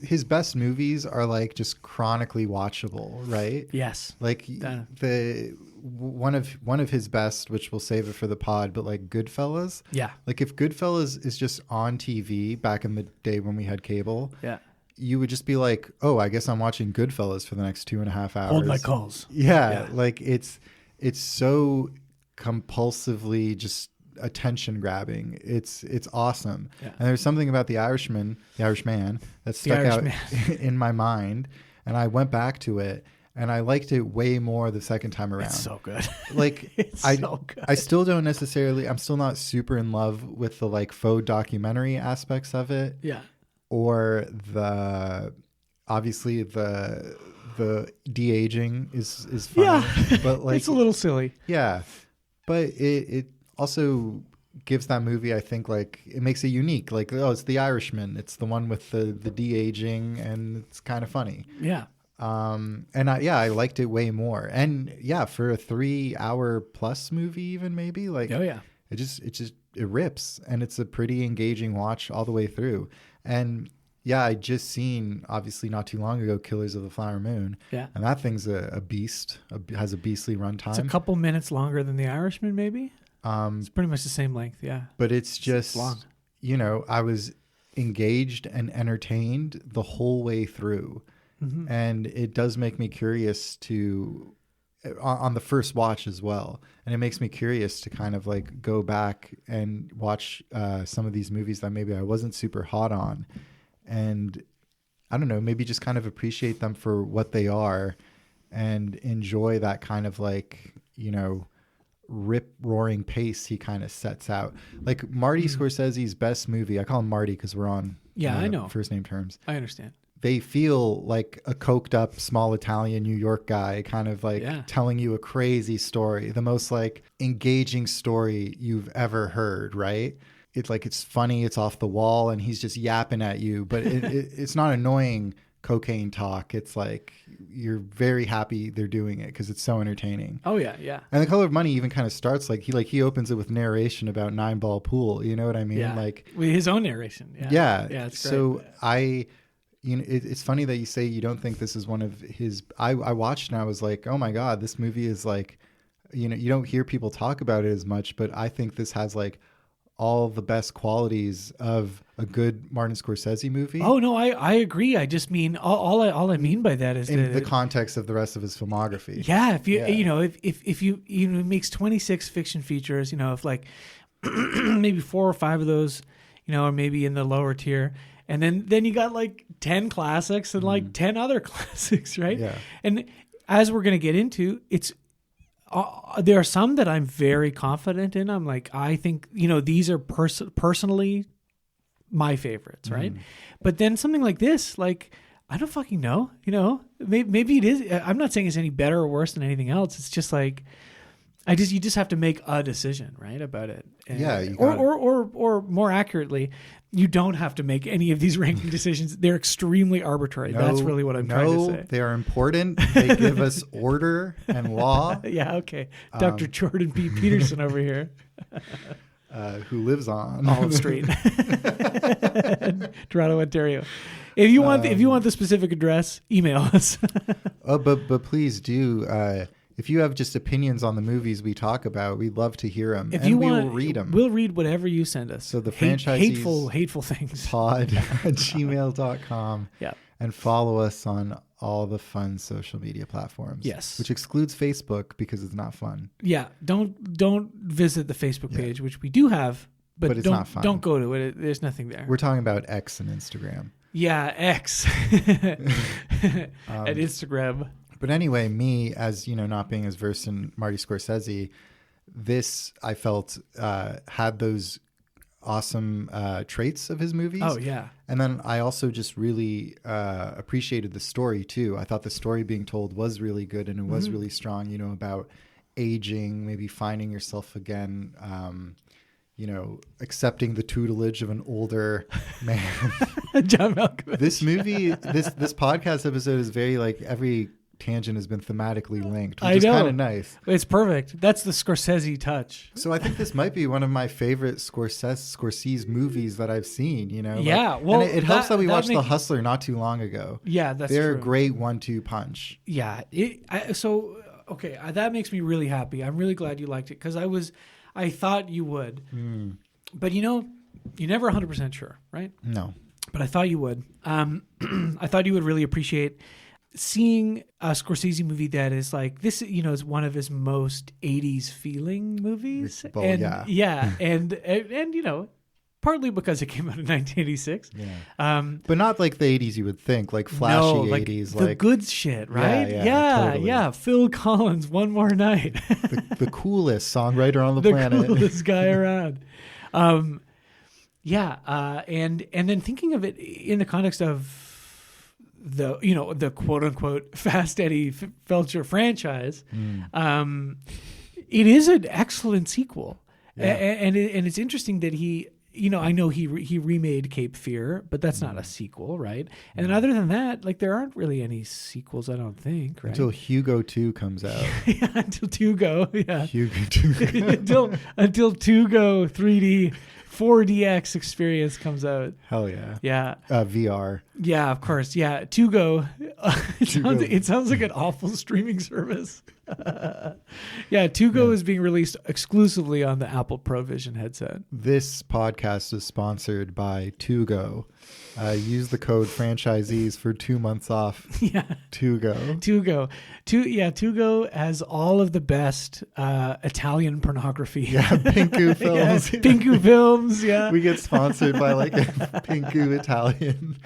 His best movies are just chronically watchable, right? Yes. The one of his best, which we'll save it for the pod, but Goodfellas. Yeah. If Goodfellas is just on TV back in the day when we had cable. Yeah. You would just be like, oh, I guess I'm watching Goodfellas for the next 2.5 hours. Hold my calls. Yeah. It's so compulsively just attention grabbing. It's awesome. Yeah. And there's something about the Irishman that stuck out in my mind. And I went back to it and I liked it way more the second time around. It's so good. So good. I still don't necessarily, I'm still not super in love with the faux documentary aspects of it. Yeah. Or obviously the de-aging is funny, yeah, but it's a little silly. Yeah, but it also gives that movie, I think, it makes it unique. It's The Irishman. It's the one with the de-aging, and it's kind of funny. Yeah. And I liked it way more. And yeah, for a 3-hour plus movie, even maybe it rips, and it's a pretty engaging watch all the way through. And Yeah, I just seen, obviously not too long ago, Killers of the Flower Moon. Yeah. And that thing's a beast, has a beastly runtime. It's a couple minutes longer than The Irishman, maybe. It's pretty much the same length, yeah. But it's just, long. you know, I was engaged and entertained the whole way through. Mm-hmm. And it does make me curious to, on the first watch as well. And it makes me curious to kind of like go back and watch some of these movies that maybe I wasn't super hot on. And I don't know, maybe just kind of appreciate them for what they are and enjoy that kind of like, you know, rip roaring pace he kind of sets out. Like Marty Scorsese's best movie, I call him Marty because we're on I know first name terms. I understand. They feel like a coked up small Italian New York guy kind of like telling you a crazy story, the most like engaging story you've ever heard, right? It's like, it's funny, it's off the wall, and he's just yapping at you, but it's not annoying cocaine talk. It's like, you're very happy they're doing it because it's so entertaining. Oh yeah, yeah. And The Color of Money even kind of starts like he opens it with narration about 9-ball pool. You know what I mean? Yeah. Like with his own narration. Yeah. It's great. So you know, it's funny that you say you don't think this is one of his. I watched and I was like, oh my God, this movie is like, you know, you don't hear people talk about it as much, but I think this has like all the best qualities of a good Martin Scorsese movie. Oh no, I agree. I just mean all I mean by that is in the context of the rest of his filmography. Yeah, if you you know if you he makes 26 fiction features, you know, if like maybe 4 or 5 of those, you know, are maybe in the lower tier, and then you got like 10 classics and like 10 other classics, right? Yeah. And as we're gonna get into, it's. There are some that I'm very confident in. I'm like, I think, you know, these are personally my favorites, right? But then something like this, like, I don't fucking know, you know, maybe it is. I'm not saying it's any better or worse than anything else. It's just like, you just have to make a decision, right, about it. And, Yeah, or more accurately, you don't have to make any of these ranking decisions. They're extremely arbitrary. That's really what I'm trying to say. They are important. They give us order and law. Yeah, okay. Dr. Jordan B. Peterson over here. Who lives on Olive Street, Toronto, Ontario. If you want the specific address, email us. but please do. If you have just opinions on the movies we talk about, we'd love to hear them. We will read them. We'll read whatever you send us. So the franchisees hateful things. pod@gmail.com. Yeah. And follow us on all the fun social media platforms. Yes. Which excludes Facebook because it's not fun. Yeah. Don't visit the Facebook page, which we do have, but it's not fun. Don't go to it. There's nothing there. We're talking about X and Instagram. Yeah, X. At Instagram. But anyway, me, as you know, not being as versed in Marty Scorsese, this I felt had those awesome traits of his movies. Oh yeah. And then I also just really appreciated the story too. I thought the story being told was really good and it was really strong. You know, about aging, maybe finding yourself again. You know, accepting the tutelage of an older man. John Malkovich. This movie, this podcast episode is very like every tangent has been thematically linked, which is kind of nice. It's perfect. That's the Scorsese touch. So I think this might be one of my favorite Scorsese movies that I've seen, you know? Yeah. Well, and it helps that we watched The Hustler not too long ago. Yeah, that's They're true. a great 1-2 punch. Yeah. That makes me really happy. I'm really glad you liked it because I thought you would. But you know, you're never 100% sure, right? No. But I thought you would. I thought you would really appreciate seeing a Scorsese movie that is like this, you know, is one of his most 80s feeling movies. Well, and yeah. and you know, partly because it came out in 1986. Yeah. But not like the 80s you would think, like flashy 80s, the good shit, right? Yeah, totally. Phil Collins, One More Night. the coolest songwriter on the planet. The coolest guy around. And then thinking of it in the context of the quote unquote Fast Eddie Felcher franchise, it is an excellent sequel. And it's interesting that he, you know, I know he remade Cape Fear, but that's not a sequel, right? And then other than that, like there aren't really any sequels, I don't think, right? Until Hugo 2 comes out. Until 2 Go, yeah. Hugo 2. until 2 Go 3D 4DX experience comes out. Hell yeah. Yeah. VR. Yeah, of course. Yeah. Tugo. It sounds like an awful streaming service. Yeah, Tugo is being released exclusively on the Apple Provision headset. This podcast is sponsored by Tugo. Use the code franchisees for 2 months off. Yeah. Tugo. Tugo has all of the best Italian pornography. Yeah, Pinku Films. Yeah, Pinku Films, yeah. We get sponsored by like a Pinku Italian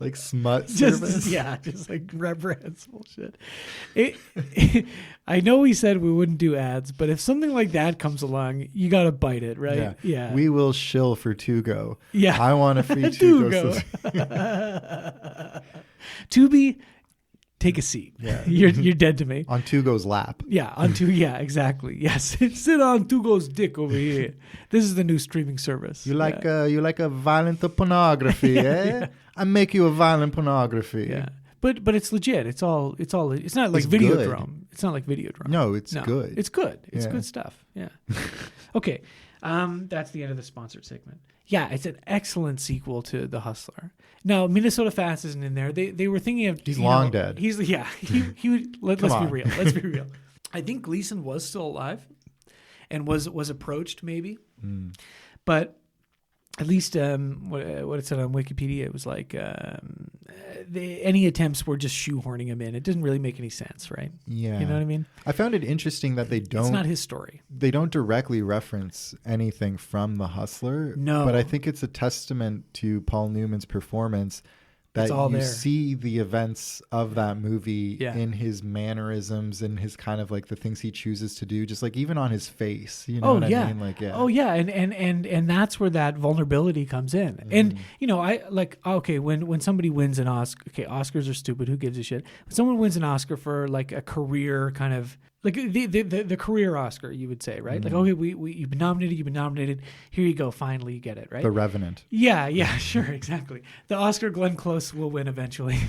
like smut service. Just like reprehensible shit. I know we said we wouldn't do ads, but if something like that comes along, you got to bite it, right? Yeah. We will shill for Tugo. Yeah. I want a free Tugo. Tubi, take a seat. Yeah. You're dead to me. On Tugo's lap. Yeah, yeah, exactly. Yes. Sit on Tugo's dick over here. This is the new streaming service. You like a violent pornography, eh? I make you a violent pornography. Yeah. But it's legit. It's not like It's Videodrome. It's not like Videodrome. No, it's good. It's good. It's Yeah. good stuff. Yeah. Okay. That's the end of the sponsored segment. Yeah, it's an excellent sequel to The Hustler. Now, Minnesota Fast isn't in there. They were thinking of He's long dead. He would let's be on. real. Let's be real. I think Gleason was still alive and was approached maybe. But at least what it said on Wikipedia, it was like any attempts were just shoehorning him in. It didn't really make any sense, right? Yeah. You know what I mean? I found it interesting that It's not his story. they don't directly reference anything from The Hustler. No. But I think it's a testament to Paul Newman's performance that It's all you there. see the events of that movie Yeah. in his mannerisms and his kind of like the things he chooses to do, just like even on his face. You know what I mean? Like, yeah. Oh yeah, and that's where that vulnerability comes in. And I like when somebody wins an Oscar. Okay, Oscars are stupid. Who gives a shit? When someone wins an Oscar for like a career kind of like the career Oscar, you would say, right? Like, okay, you've been nominated. Here you go. Finally, you get it, right? The Revenant. Yeah, sure, exactly. The Oscar Glenn Close will win eventually.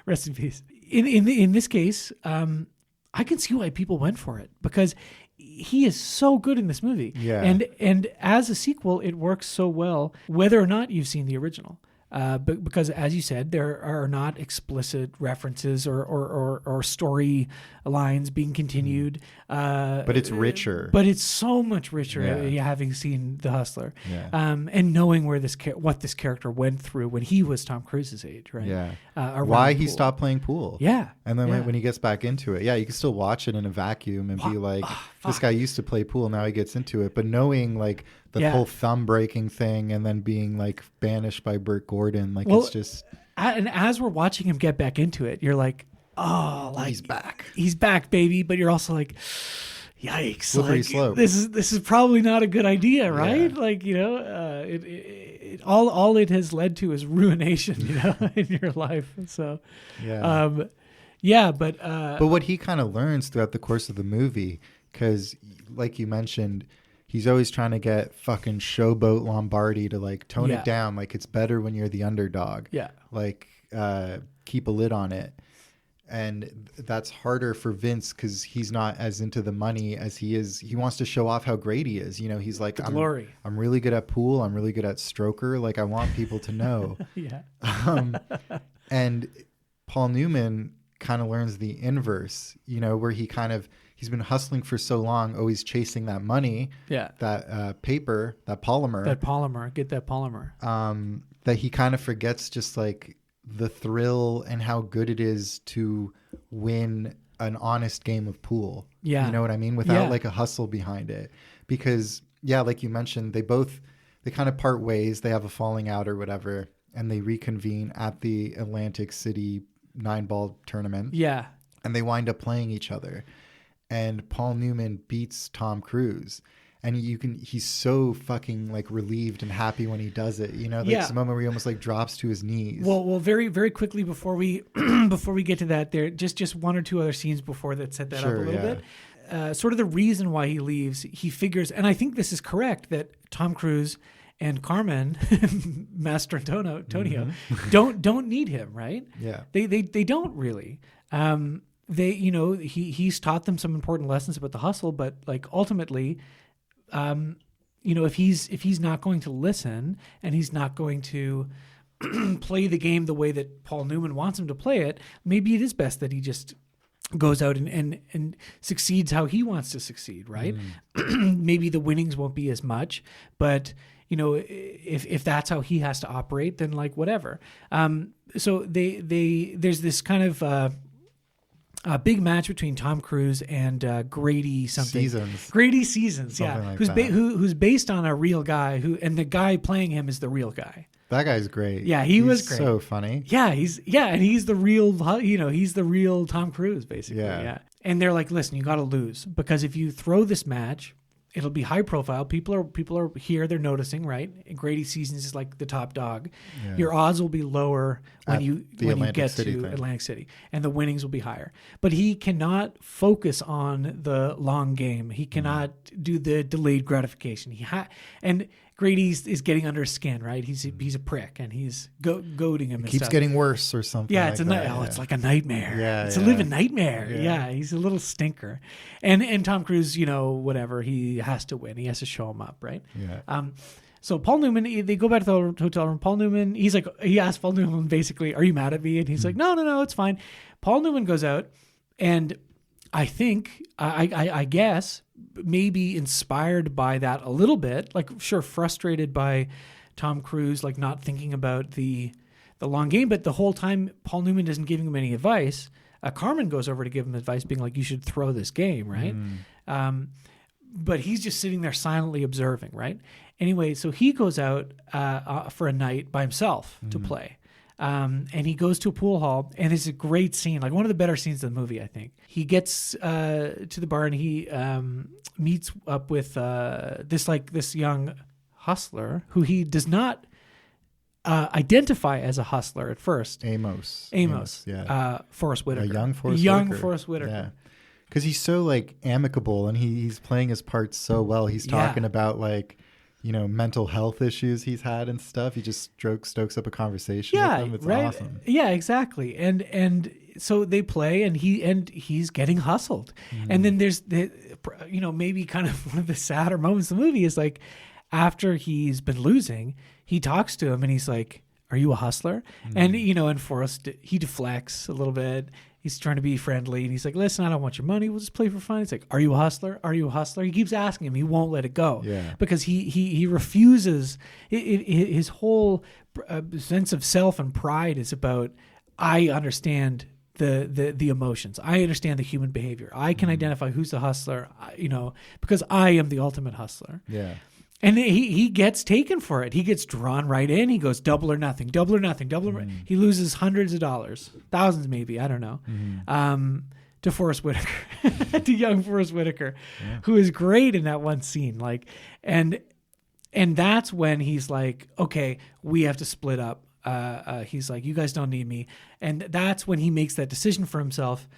Rest in peace. In this case, I can see why people went for it because he is so good in this movie. Yeah. And as a sequel, it works so well, whether or not you've seen the original. But because, as you said, there are not explicit references or story lines being continued. But it's richer. But it's so much richer having seen The Hustler, and knowing where what this character went through when he was Tom Cruise's age, right? Yeah. Why he stopped playing pool. Yeah. And then when he gets back into it, you can still watch it in a vacuum and be like, this guy used to play pool, now he gets into it. But knowing like the whole thumb breaking thing and then being like banished by Burt Gordon, like it's just. And as we're watching him get back into it, you're like, oh, like he's back, baby. But you're also like, yikes! Slippery slope. This is probably not a good idea, right? Yeah. Like all it has led to is ruination, in your life. So, but what he kind of learns throughout the course of the movie, because like you mentioned, he's always trying to get fucking Showboat Lombardi to like tone it down. Like it's better when you're the underdog. Yeah. Like keep a lid on it. And that's harder for Vince because he's not as into the money as he is. He wants to show off how great he is. He's like, glory. I'm really good at pool. I'm really good at stroker. Like I want people to know. Yeah. And Paul Newman kind of learns the inverse, where he's been hustling for so long, always chasing that money, that paper, that polymer. Get that polymer. That he kind of forgets just like the thrill and how good it is to win an honest game of pool. Yeah. You know what I mean? Without like a hustle behind it. Because like you mentioned, they kind of part ways. They have a falling out or whatever, and they reconvene at the Atlantic City 9-ball tournament. Yeah. And they wind up playing each other. And Paul Newman beats Tom Cruise. And he's so fucking like relieved and happy when he does it. There's a moment where he almost like drops to his knees. Well, very, very quickly before we get to that, there just one or two other scenes before that set that up a little bit. Sort of the reason why he leaves, he figures, and I think this is correct, that Tom Cruise and Carmen, Master Antonio, don't need him, right? Yeah. They don't really. He's taught them some important lessons about the hustle, but like ultimately, if he's not going to listen and he's not going to play the game the way that Paul Newman wants him to play it, maybe it is best that he just goes out and succeeds how he wants to succeed, right? Maybe the winnings won't be as much, but if that's how he has to operate, then like whatever. So there's this kind of a big match between Tom Cruise and Grady something. Grady Seasons, Something yeah, like who's based on a real guy and the guy playing him is the real guy. That guy's great. Yeah, he was great. So funny. Yeah, and he's the real, he's the real Tom Cruise basically. Yeah. And they're like, listen, you got to lose because if you throw this match, it'll be high profile. People are here. They're noticing, right? And Grady Seasons is like the top dog. Yeah. Your odds will be lower when you get to Atlantic City, and the winnings will be higher. But he cannot focus on the long game. He cannot do the delayed gratification. And Grady is getting under his skin, right? He's a prick, and he's goading him. It keeps getting worse or something. Yeah, it's like a nightmare. Yeah, it's a living nightmare. Yeah, he's a little stinker. And Tom Cruise, whatever, he has to win. He has to show him up, right? Yeah. So Paul Newman, they go back to the hotel room. Paul Newman, he asks Paul Newman basically, "Are you mad at me?" And he's like, "No, it's fine." Paul Newman goes out, and I think, I guess, maybe inspired by that a little bit, like sure, frustrated by Tom Cruise, like not thinking about the long game, but the whole time Paul Newman isn't giving him any advice. Carmen goes over to give him advice, being like, "You should throw this game," right? But he's just sitting there silently observing, right? Anyway, so he goes out for a night by himself to play. And he goes to a pool hall, and it's a great scene, like one of the better scenes of the movie, I think. He gets to the bar, and he meets up with this young hustler who he does not identify as a hustler at first. Amos, yeah. Forrest Whitaker. A young Forrest Whitaker. Yeah. Because he's so like amicable, and he's playing his part so well. He's talking about like, mental health issues he's had and stuff. He just stokes up a conversation with him. It's awesome. Yeah, exactly. And so they play, and he's getting hustled. And then there's maybe kind of one of the sadder moments of the movie is like after he's been losing, he talks to him and he's like, "Are you a hustler?" And and Forrest, he deflects a little bit. He's trying to be friendly, and he's like, "Listen, I don't want your money. We'll just play for fun." It's like, "Are you a hustler? Are you a hustler?" He keeps asking him. He won't let it go because he refuses. His whole sense of self and pride is about, I understand the emotions. I understand the human behavior. I can identify who's the hustler, because I am the ultimate hustler. Yeah. And he gets taken for it. He gets drawn right in. He goes double or nothing, double or nothing, double. He loses hundreds of dollars, thousands maybe, I don't know, to Forrest Whitaker, to young Forrest Whitaker, who is great in that one scene. Like, and that's when he's like, "Okay, we have to split up." He's like, "You guys don't need me," and that's when he makes that decision for himself,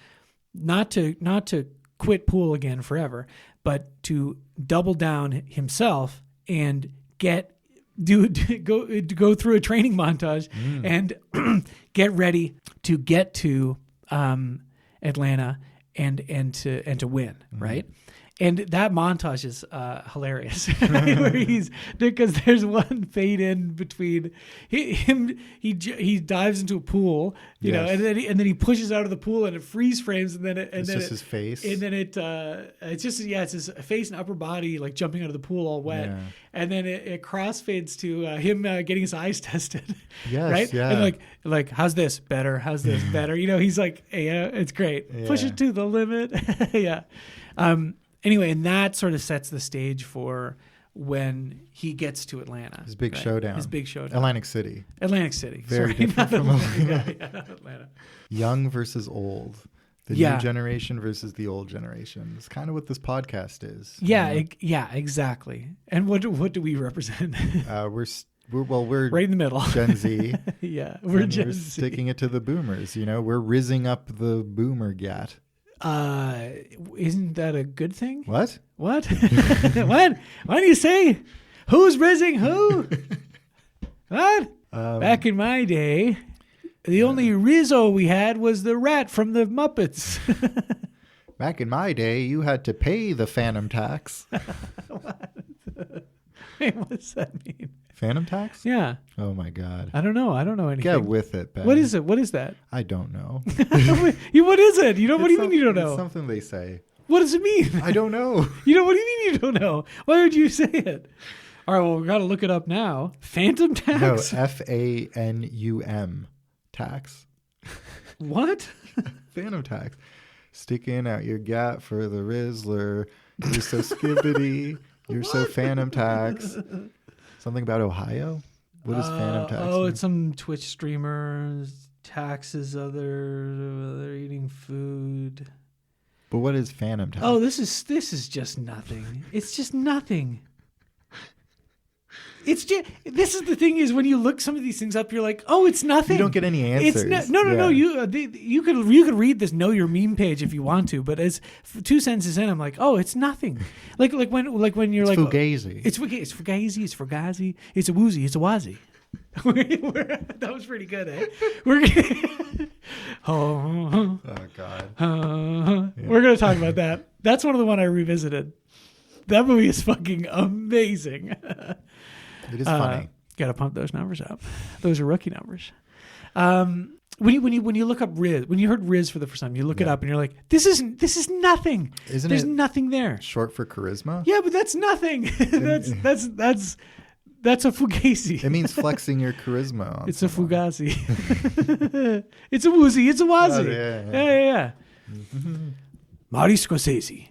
not to quit pool again forever, but to double down himself and go through a training montage and get ready to get to Atlanta and to win, right? And that montage is hilarious, where because there's one fade in between he dives into a pool, and then he pushes out of the pool and it freeze frames, and then it's just his face, and then it's his face and upper body like jumping out of the pool all wet, and then it crossfades to him getting his eyes tested, right? Yeah. And like how's this better? How's this better? He's like, "Hey, it's great, push it to the limit," yeah. Anyway, and that sort of sets the stage for when he gets to Atlanta. His big showdown. Atlantic City. Sorry, Very different from Atlanta. Young versus old. The new generation versus the old generation. It's kind of what this podcast is. Yeah, exactly. And what do we represent? We're right in the middle. Gen Z. Yeah, we're Gen Z. Sticking it to the boomers. We're rizzing up the boomer gat. Isn't that a good thing? What? What? Why do you say? Who's rizzing who? What? Back in my day, the only Rizzo we had was the rat from the Muppets. Back in my day, you had to pay the phantom tax. Wait, what's that mean? Phantom tax? Yeah. Oh my God. I don't know. I don't know anything. Get with it, Ben. What is it? What is that? I don't know. What is it? You know, what do you mean you don't know? It's something they say. What does it mean? I don't know. You know, what do you mean you don't know? Why would you say it? All right, well, we got to look it up now. Phantom tax? No, FANUM tax. What? Phantom tax. Sticking out your gat for the Rizzler. You're so skibbity. You're so phantom tax. Something about Ohio? What is phantom tax? Oh, mean? it's some Twitch streamers, taxes, other eating food. But what is phantom tax? Oh, this is just nothing. It's just nothing. It's just, this is the thing is when you look some of these things up, you're like, oh, it's nothing. You don't get any answers. It's no. You could read this Know Your Meme page if you want to, but as 2 sentences in, I'm like, oh, it's nothing. Like when you're it's like fugazi. It's fugazi. It's fugazi. It's a woozy. It's a wazi. That was pretty good, eh? Oh God. We're gonna talk about that. That's one of the one I revisited. That movie is fucking amazing. It is funny. Got to pump those numbers up. Those are rookie numbers. When you look up Riz, when you heard Riz for the first time, you look it up and you're like, this is nothing. Isn't There's it nothing there. Short for charisma? Yeah, but that's nothing. that's a fugazi. It means flexing your charisma. On It's a someone. fugazi. It's a woozy. It's a wazi. Oh, Yeah. Martin Scorsese.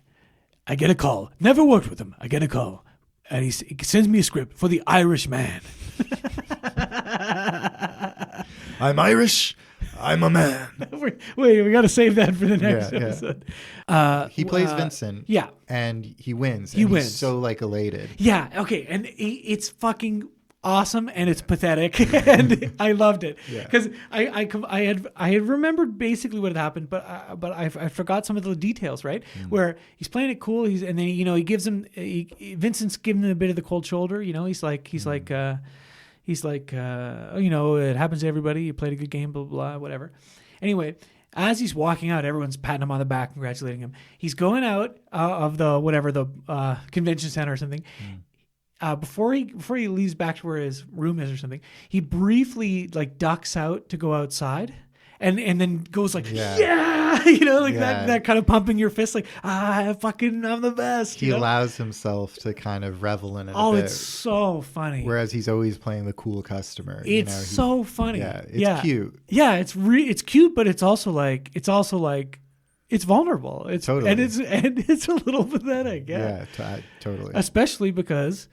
I get a call. Never worked with him. I get a call. And he sends me a script for The Irish Man. I'm Irish. I'm a man. Wait, we got to save that for the next Yeah. episode. He plays Vincent. Yeah. And he wins. He wins. He's so elated. Yeah, okay. And it's fucking awesome and it's pathetic. And I loved it. Because I had remembered basically what had happened, but I forgot some of the details, right? Where he's playing it cool. And then, he gives him, Vincent's giving him a bit of the cold shoulder. He's like, it happens to everybody. You played a good game, blah, blah, blah, whatever. Anyway, as he's walking out, everyone's patting him on the back, congratulating him. He's going out of the convention center or something. Before he leaves back to where his room is or something, he briefly ducks out to go outside. And then goes like, that kind of pumping your fist, like, I'm the best. He allows himself to kind of revel in it. Oh, a bit, it's so funny. Whereas he's always playing the cool customer. It's so funny. Yeah, it's cute. Yeah, it's cute, but it's also it's vulnerable. It's totally. and it's a little pathetic. Yeah, Totally. Especially because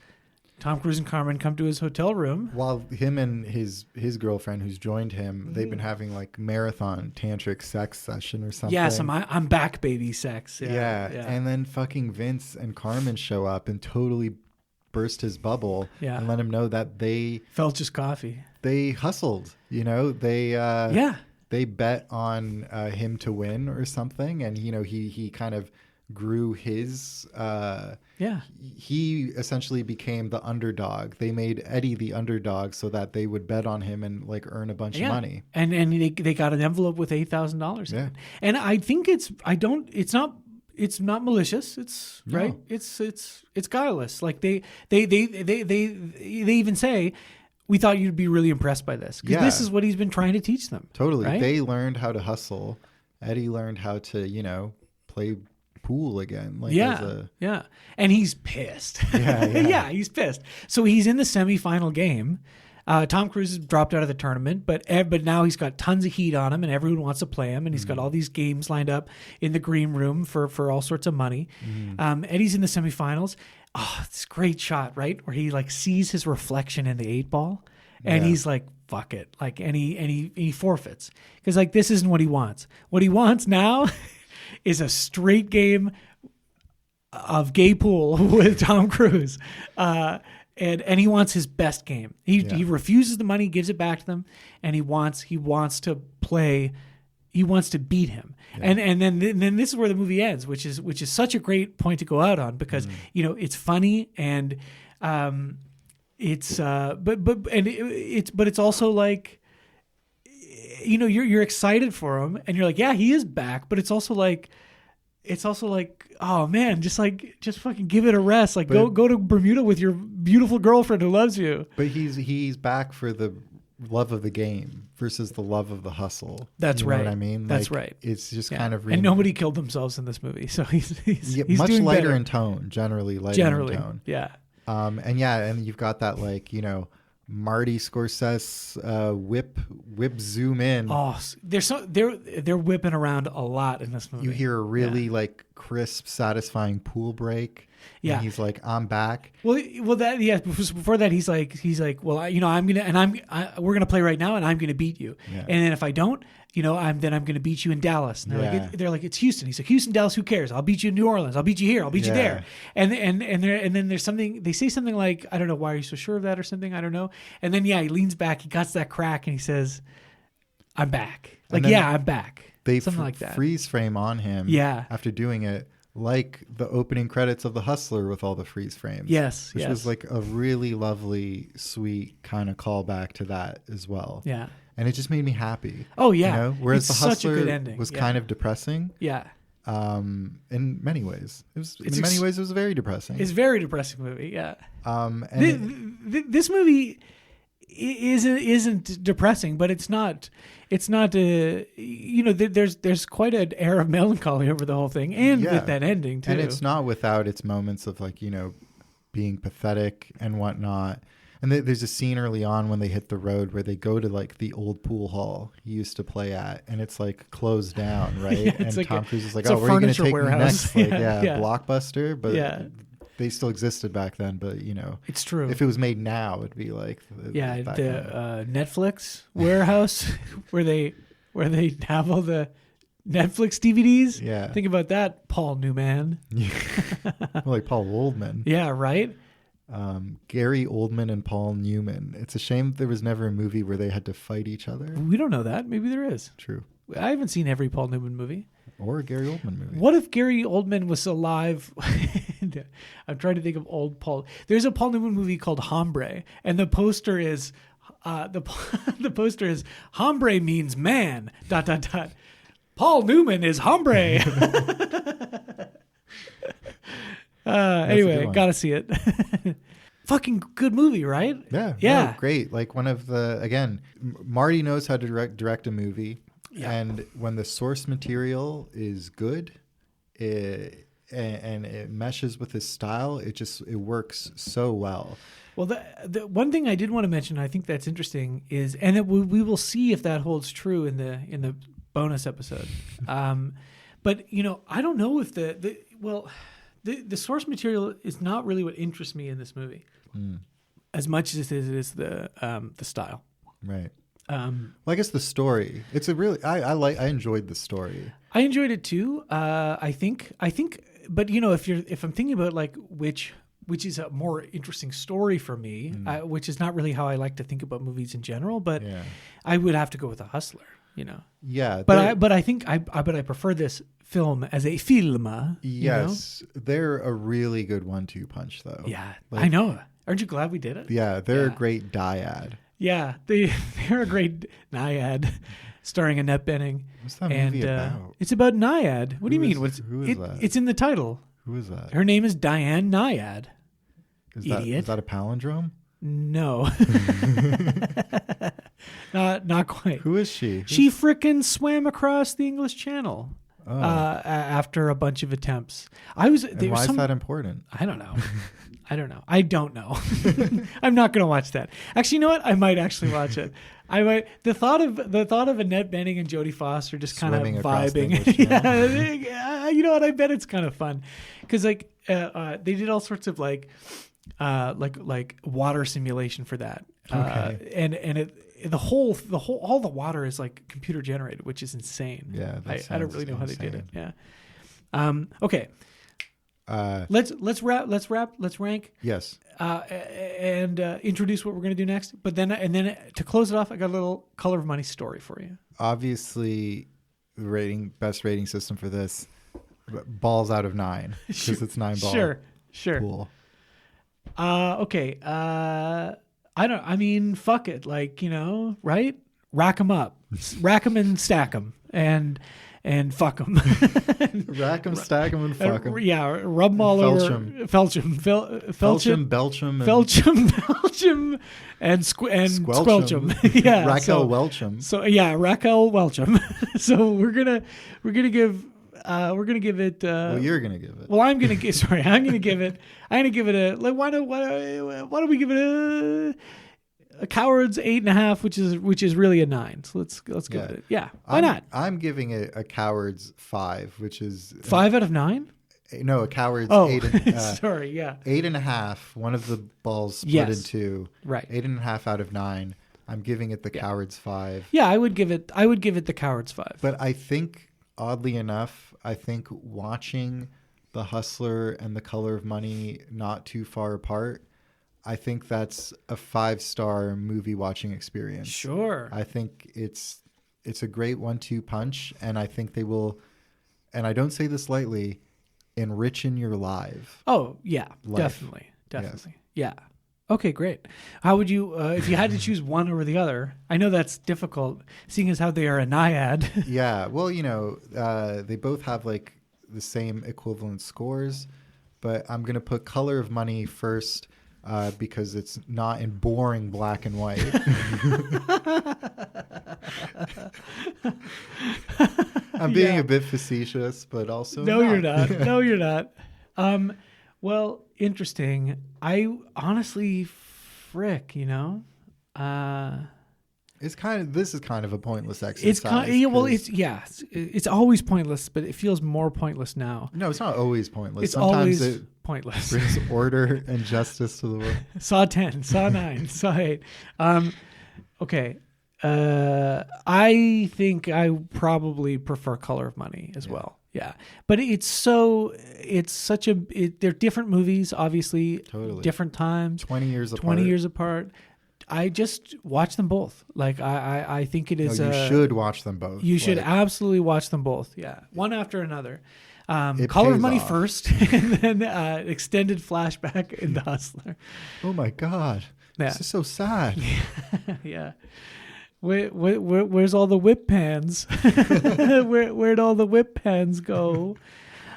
Tom Cruise and Carmen come to his hotel room. While him and his girlfriend, who's joined him, they've been having marathon tantric sex session or something. Yeah, some I'm back baby sex. Yeah. And then fucking Vince and Carmen show up and totally burst his bubble and let him know that they Felch's coffee. They hustled. They bet on him to win or something, and he kind of grew his he essentially became the underdog. They made Eddie the underdog so that they would bet on him and earn a bunch of money. And they got an envelope with $8,000 in it. And I think it's not malicious. It's right. It's guileless. They even say, we thought you'd be really impressed by this because this is what he's been trying to teach them. Totally. Right? They learned how to hustle. Eddie learned how to, play pool again. And he's pissed. Yeah. He's pissed. So he's in the semifinal game. Tom Cruise has dropped out of the tournament, but now he's got tons of heat on him, and everyone wants to play him, and he's got all these games lined up in the green room for all sorts of money. Eddie's in the semifinals. Oh, it's a great shot, right? Where he sees his reflection in the 8-ball, and he's like, "Fuck it!" And he forfeits because this isn't what he wants. What he wants now is a straight game of gay pool with Tom Cruise. And he wants his best game. He refuses the money, gives it back to them, and he wants to play. He wants to beat him. Yeah. And then this is where the movie ends, which is such a great point to go out on because it's funny and it's also you're excited for him and you're like, yeah, he is back, but it's also it's also like, oh man, just fucking give it a rest. Like go to Bermuda with your beautiful girlfriend who loves you. But he's back for the love of the game versus the love of the hustle. That's you know right. what I mean? That's like, right. It's just Yeah. kind of and nobody killed themselves in this movie, so he's much doing lighter better. in tone, generally lighter in tone. Yeah. And you've got that like, you know, Marty Scorsese whip zoom in. Oh, they're whipping around a lot in this movie. You hear a really like crisp, satisfying pool break. Yeah. And he's like, I'm back. Well, before that, he's like, well, we're gonna play right now, and I'm gonna beat you. Yeah. And then if I don't, I'm gonna beat you in Dallas. And they're like, it's Houston. He's like, Houston, Dallas, who cares? I'll beat you in New Orleans. I'll beat you here. I'll beat you there. And then there's something they say something like, I don't know, why are you so sure of that or something? I don't know. And then he leans back, he cuts that crack, and he says, I'm back. Like, I'm back. They something like that. Freeze frame on him. Yeah. After doing it. Like the opening credits of The Hustler with all the freeze frames. Yes. Which was like a really lovely, sweet kind of callback to that as well. Yeah. And it just made me happy. Oh, yeah. You know? Whereas It's The such a Hustler good ending. was Yeah. kind of depressing. Yeah. In many ways. It was very depressing. It's a very depressing movie. Yeah. And this movie isn't depressing, but it's not. There's quite an air of melancholy over the whole thing, and with that ending too. And it's not without its moments of like, you know, being pathetic and whatnot. And there's a scene early on when they hit the road where they go to like the old pool hall he used to play at, and it's like closed down, right? Yeah, and like Tom Cruise is like, it's a "Oh, where are you going to furniture take me warehouse." next?" Like, Yeah. Blockbuster, but Yeah. they still existed back then. But you know, It's true. if it was made now, it'd be like the Netflix warehouse where they have all the Netflix DVDs. Yeah. Think about that, Paul Newman. like Paul Oldman. Yeah, right. Gary Oldman and Paul Newman. It's a shame there was never a movie where they had to fight each other. We don't know that. Maybe there is. True. I haven't seen every Paul Newman movie. Or a Gary Oldman movie. What if Gary Oldman was alive? I'm trying to think of old Paul. There's a Paul Newman movie called Hombre, and the poster is the poster is Hombre means man. ... Paul Newman is Hombre. Anyway, gotta see it. Fucking good movie, right? Yeah. Yeah. No, great. Like one of the, again, Marty knows how to direct a movie. Yeah. And when the source material is good and it meshes with his style, it works so well. Well, the one thing I did want to mention, I think that's interesting, is, and that we will see if that holds true in the bonus episode. But I don't know if the source material is not really what interests me in this movie, as much as it is the style. Right. Well, I guess the story. It's a really I enjoyed the story. I enjoyed it too. I think, but if I'm thinking about like which is a more interesting story for me, which is not really how I like to think about movies in general, but I would have to go with The Hustler. Yeah, but I think I prefer this film as a film. Yes, they're a really good 1-2 punch, though. Yeah, like, I know. Aren't you glad we did it? Yeah, they're a great dyad. Yeah, they're a great Naiad, starring Annette Bening. What's that movie about? It's about Naiad. What do you mean? Who is that? It's in the title. Who is that? Her name is Diane Naiad. Idiot. Is that a palindrome? No. Not quite. Who is she? She frickin' swam across the English Channel after a bunch of attempts. Why is that important? I don't know. I don't know. I'm not going to watch that. Actually, you know what? I might actually watch it. I might. The thought of Annette Bening and Jodie Foster just kind of vibing. Yeah, you know what? I bet it's kind of fun because they did all sorts of like water simulation for that. Okay. And all the water is like computer generated, which is insane. Yeah, I don't really know how they did it. Yeah. Okay. Let's rank. Yes. And introduce what we're going to do next. But then to close it off, I got a little Color of Money story for you. Obviously, the best rating system for this, balls out of 9 because it's 9 balls. Sure. Cool. Okay. Fuck it. Like, right? Rack them up, rack them and stack them. And and fuck them. Rack them, stack them, and fuck them. Yeah, rub them all Felch over. 'em. Felch them. Felchum, Belchum, and Felchum, and squelch them. Yeah, Raquel Welchum. So yeah, Raquel Welchum. So we're gonna give it. Well, you're gonna give it. Well, I'm gonna give. Sorry, I'm gonna give it. I'm gonna give it a. Like, why don't we give it a coward's 8.5, which is really a 9. So let's give it. Yeah, why not? I'm giving it a coward's 5, which is 5 out of 9. No, a coward's 8. Sorry, yeah. 8.5. One of the balls split Yes. in two. Right. 8.5 out of 9. I'm giving it the coward's 5. Yeah, I would give it the coward's 5. But I think, oddly enough, watching The Hustler and The Color of Money not too far apart, I think that's a 5-star movie watching experience. Sure. I think it's a great 1-2 punch, and I think they will, and I don't say this lightly, enrichen your life. Oh, yeah, definitely. Yeah. Okay, great. How would you, if you had to choose one over the other? I know that's difficult, seeing as how they are a naiad. Yeah, well, they both have like the same equivalent scores, but I'm gonna put Color of Money first because it's not in boring black and white. I'm being a bit facetious, but also No, you're not. No, you're not. Well, interesting. I honestly, frick, this is kind of a pointless exercise. It's always pointless, but it feels more pointless now. No, it's not always pointless. It's Sometimes always it pointless. brings order and justice to the world. Saw 10, Saw 9, Saw 8. Okay. I think I probably prefer Color of Money as well. Yeah. But they're different movies, obviously. Totally. Different times. 20 years apart. I just watch them both. Like I think it is. No, you should watch them both. You should absolutely watch them both. Yeah, one after another. It Color of pays Money off. first, and then extended flashback in The Hustler. Oh my God, Yeah. this is so sad. Yeah. Where's all the whip pans? Where'd all the whip pans go?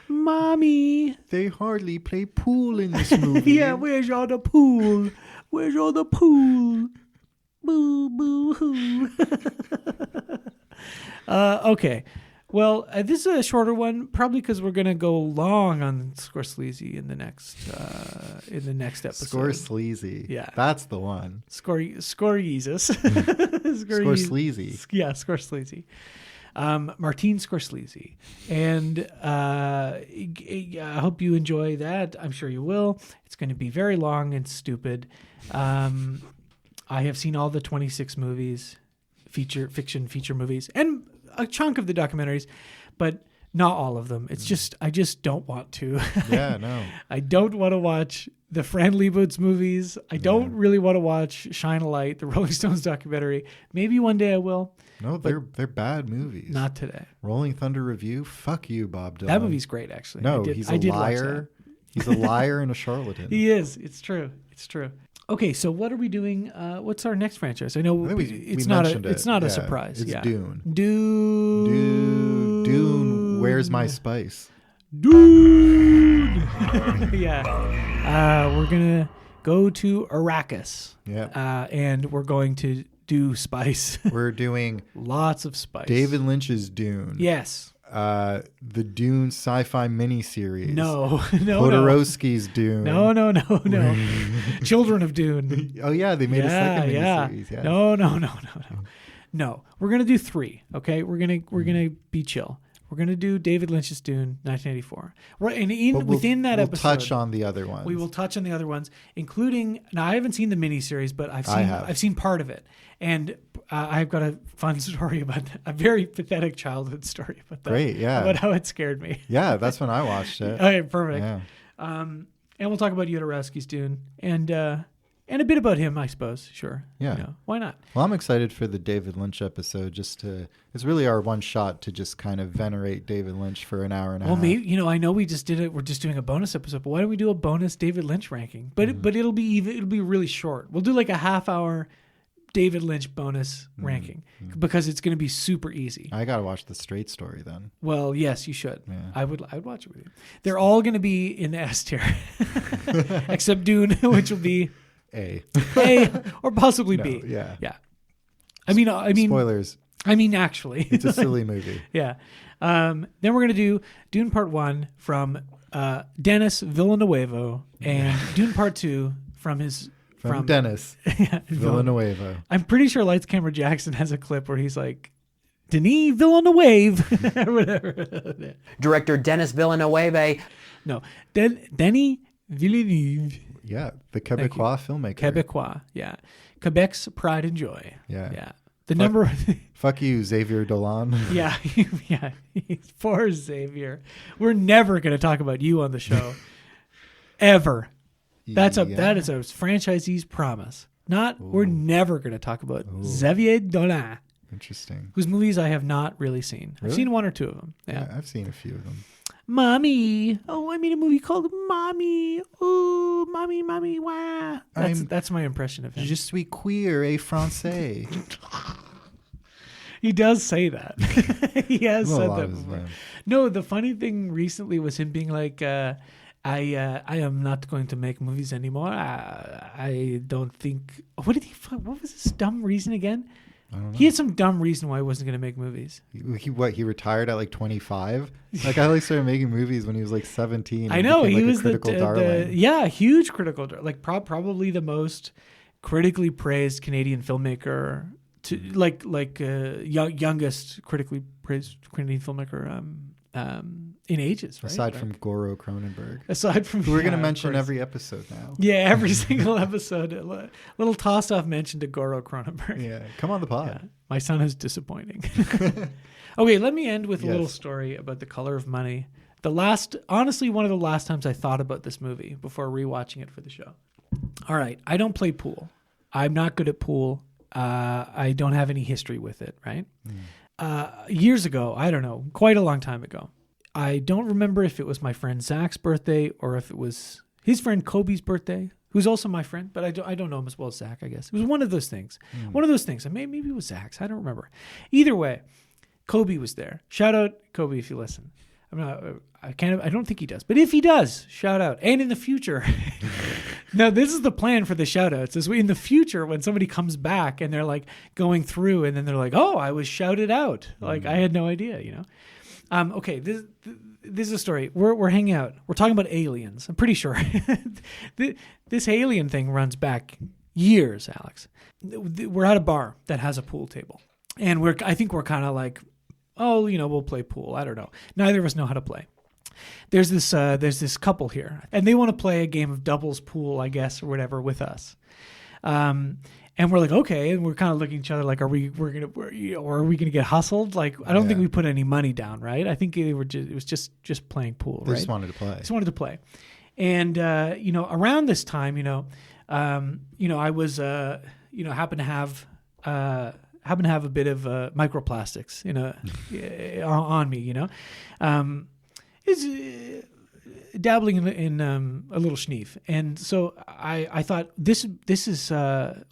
Mommy. They hardly play pool in this movie. Yeah, where's all the pool? Where's all the pool? Boo, boo, hoo. Okay. Well, this is a shorter one, probably because we're gonna go long on Scorsese in the next episode. Scorsese. Yeah. That's the one. Scoreezus. Scorsese. Yeah, Scorsese. Martin Scorsese. And I hope you enjoy that. I'm sure you will. It's going to be very long and stupid. I have seen all the 26 movies, fiction feature movies, and a chunk of the documentaries, but not all of them. It's just, I just don't want to. Yeah, no. I don't want to watch the Fran Lebowitz movies. I don't really want to watch Shine a Light, the Rolling Stones documentary. Maybe one day I will. No, they're bad movies. Not today. Rolling Thunder Review. Fuck you, Bob Dylan. That movie's great, actually. No, he's a liar. He's a liar and a charlatan. He is. It's true. It's true. Okay, so what are we doing? What's our next franchise? I know it's not a surprise. It's Dune. Dune. Where's my spice? Dune. Yeah. We're gonna go to Arrakis. Yeah. And we're going to do spice. We're doing lots of spice. David Lynch's Dune. Yes. The Dune sci-fi miniseries. No. Jodorowsky's Dune. No. Children of Dune. Oh yeah, they made a second miniseries. Yeah. No. We're gonna do 3. Okay, we're gonna be chill. We're gonna do David Lynch's Dune, 1984. Within that episode, we'll touch on the other ones. We will touch on the other ones, including. Now, I haven't seen the miniseries, but I've seen part of it, and I've got a fun story about a very pathetic childhood story about that. Great, yeah. About how it scared me. Yeah, that's when I watched it. Okay, perfect. Yeah. And we'll talk about Jodorowsky's Dune and a bit about him, I suppose. Sure. Yeah. Why not? Well, I'm excited for the David Lynch episode. It's really our one shot to just kind of venerate David Lynch for an hour and a half. Well, maybe, I know we just did it. We're just doing a bonus episode, but why don't we do a bonus David Lynch ranking? But it'll be really short. We'll do like a half hour David Lynch bonus ranking because it's going to be super easy. I gotta watch The Straight Story then. Well, yes, you should. Yeah. I would watch it with you. They're all going to be in the S tier, except Dune, which will be A or possibly No, B. yeah. Yeah. I mean, spoilers. I mean, actually, It's a silly movie. yeah. Then we're going to do Dune Part 1 from Denis Villeneuve and Dune Part 2 from Dennis Villanueva. I'm pretty sure Lights Camera Jackson has a clip where he's like, Denis Villeneuve or whatever. Director Denis Villeneuve. No, Denis Villeneuve. Yeah, the Quebecois filmmaker. Quebecois, yeah. Quebec's pride and joy. Yeah. Yeah. The number... Fuck you, Xavier Dolan. yeah, yeah. Poor Xavier. We're never going to talk about you on the show. Ever. That is a franchisee's promise. We're never going to talk about Xavier Dolan, Interesting. whose movies I have not really seen. I've Really? seen one or two of them. Yeah, Yeah. I've seen a few of them. Mommy. Oh, I made a movie called Mommy. Oh, Mommy, wah. That's my impression of him. Je suis queer et français. He does say that. He has A said lot that of his before. men. No, the funny thing recently was him being like, I am not going to make movies anymore. I don't think. What was his dumb reason again? I don't know. He had some dumb reason why he wasn't going to make movies. He retired at like 25? Like I started making movies when he was like 17. I and know became, he like, was a critical darling. huge critical, like probably the most critically praised Canadian filmmaker, to youngest critically praised Canadian filmmaker in ages, right? Aside from Goro Cronenberg. Aside from Who we're going to of mention course. every episode now. Yeah, every single episode. A little toss-off mention to Goro Cronenberg. Yeah, come on the pod. Yeah. My son is disappointing. Okay, let me end with a Yes. little story about The Color of Money. Honestly, one of the last times I thought about this movie before rewatching it for the show. All right, I don't play pool. I'm not good at pool. I don't have any history with it, right? Years ago, I don't know, quite a long time ago, I don't remember if it was my friend Zach's birthday or if it was his friend Kobe's birthday, who's also my friend, but I don't know him as well as Zach, I guess. It was one of those things. One of those things. Maybe it was Zach's. I don't remember. Either way, Kobe was there. Shout out, Kobe, if you listen. I don't think he does, but if he does, shout out. And in the future, now this is the plan for the shout outs, is in the future when somebody comes back and they're like going through and then they're like, oh, I was shouted out. Like I had no idea, you know? Okay. This is a story. We're hanging out. We're talking about aliens. I'm pretty sure this alien thing runs back years, Alex. We're at a bar that has a pool table and I think we're kind of like, oh, you know, we'll play pool. I don't know. Neither of us know how to play. There's this couple here, and they want to play a game of doubles pool, I guess, or whatever, with us. And we're like, okay, and we're kind of looking at each other like, are we gonna get hustled? Like, I don't think we put any money down, right? I think it was just playing pool, They right? just wanted to play. Just wanted to play, and around this time, I was happened to have a bit of microplastics, on me, is dabbling in a little schneef, and so I thought this is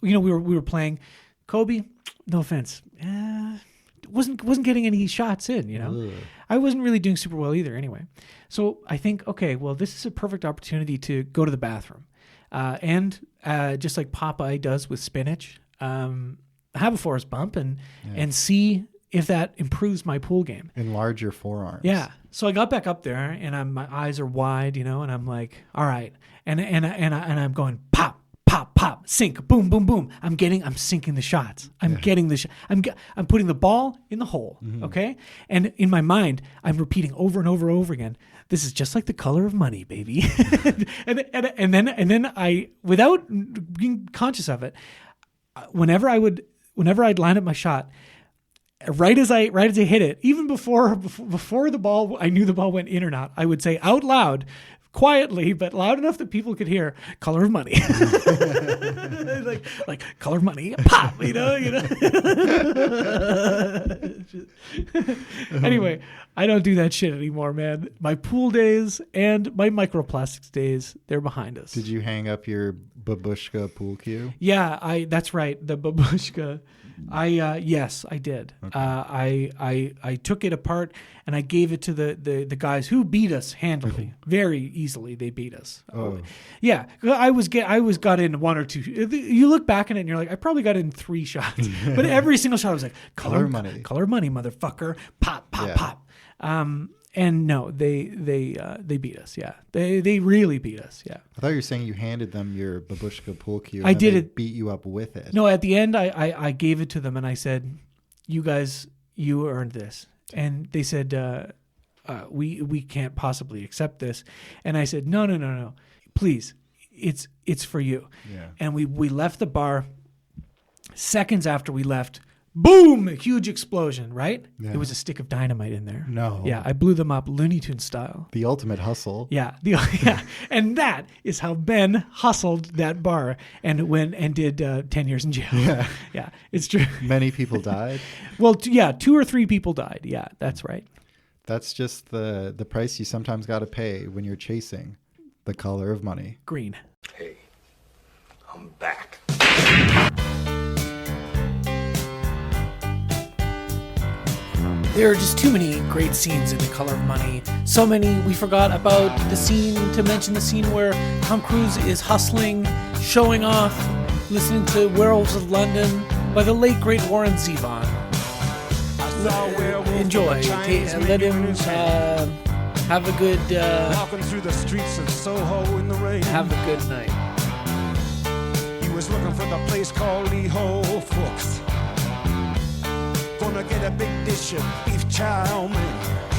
we were playing. Kobe, no offense, wasn't getting any shots in. Ugh. I wasn't really doing super well either. Anyway, so I think, okay, well, this is a perfect opportunity to go to the bathroom, and just like Popeye does with spinach. Have a forest bump and see if that improves my pool game. Enlarge your forearms. Yeah. So I got back up there and my eyes are wide, and I'm like, all right. And I'm going pop, pop, pop, sink, boom, boom, boom. I'm sinking the shots. I'm getting the I'm putting the ball in the hole. Okay. And in my mind, I'm repeating over and over and over again, this is just like The Color of Money, baby. and then I, without being conscious of it, whenever I'd line up my shot, right as I hit it, even before the ball, I knew the ball went in or not, I would say out loud, quietly, but loud enough that people could hear Color of Money. like Color of Money, pop, you know. Anyway, I don't do that shit anymore, man. My pool days and my microplastics days, they're behind us. Did you hang up your babushka pool cue? Yeah, that's right. The babushka. Yes, I did. Okay. I took it apart and I gave it to the guys who beat us handily, very easily. They beat us. Oh. Yeah, I got in 1 or 2. You look back at it and you're like, I probably got in 3 shots, but every single shot I was like, color money, motherfucker, pop, pop. And no, they beat us. Yeah, they really beat us. Yeah. I thought you were saying you handed them your babushka pool cue. I did it. Beat you up with it. No, at the end, I gave it to them and I said, "You guys, you earned this." And they said, "We can't possibly accept this." And I said, "No, please, it's for you." Yeah. And we left the bar. Seconds after we left, boom! A huge explosion, right? Yeah. There was a stick of dynamite in there. No. Yeah, I blew them up Looney Tunes style. The ultimate hustle. Yeah, and that is how Ben hustled that bar and went and did 10 years in jail. Yeah. Yeah, it's true. Many people died. Well, 2 or 3 people died. Yeah, that's right. That's just the price you sometimes got to pay when you're chasing the color of money. Green. Hey, I'm back. There are just too many great scenes in The Color of Money. So many, we forgot about the scene, to mention the scene where Tom Cruise is hustling, showing off, listening to Werewolves of London by the late, great Warren Zevon. Enjoy. Let him have a good Walking through the streets of Soho in the rain. have a good night. He was looking for the place called Lee Ho Fooks. Gonna get a big dish of beef chow mein.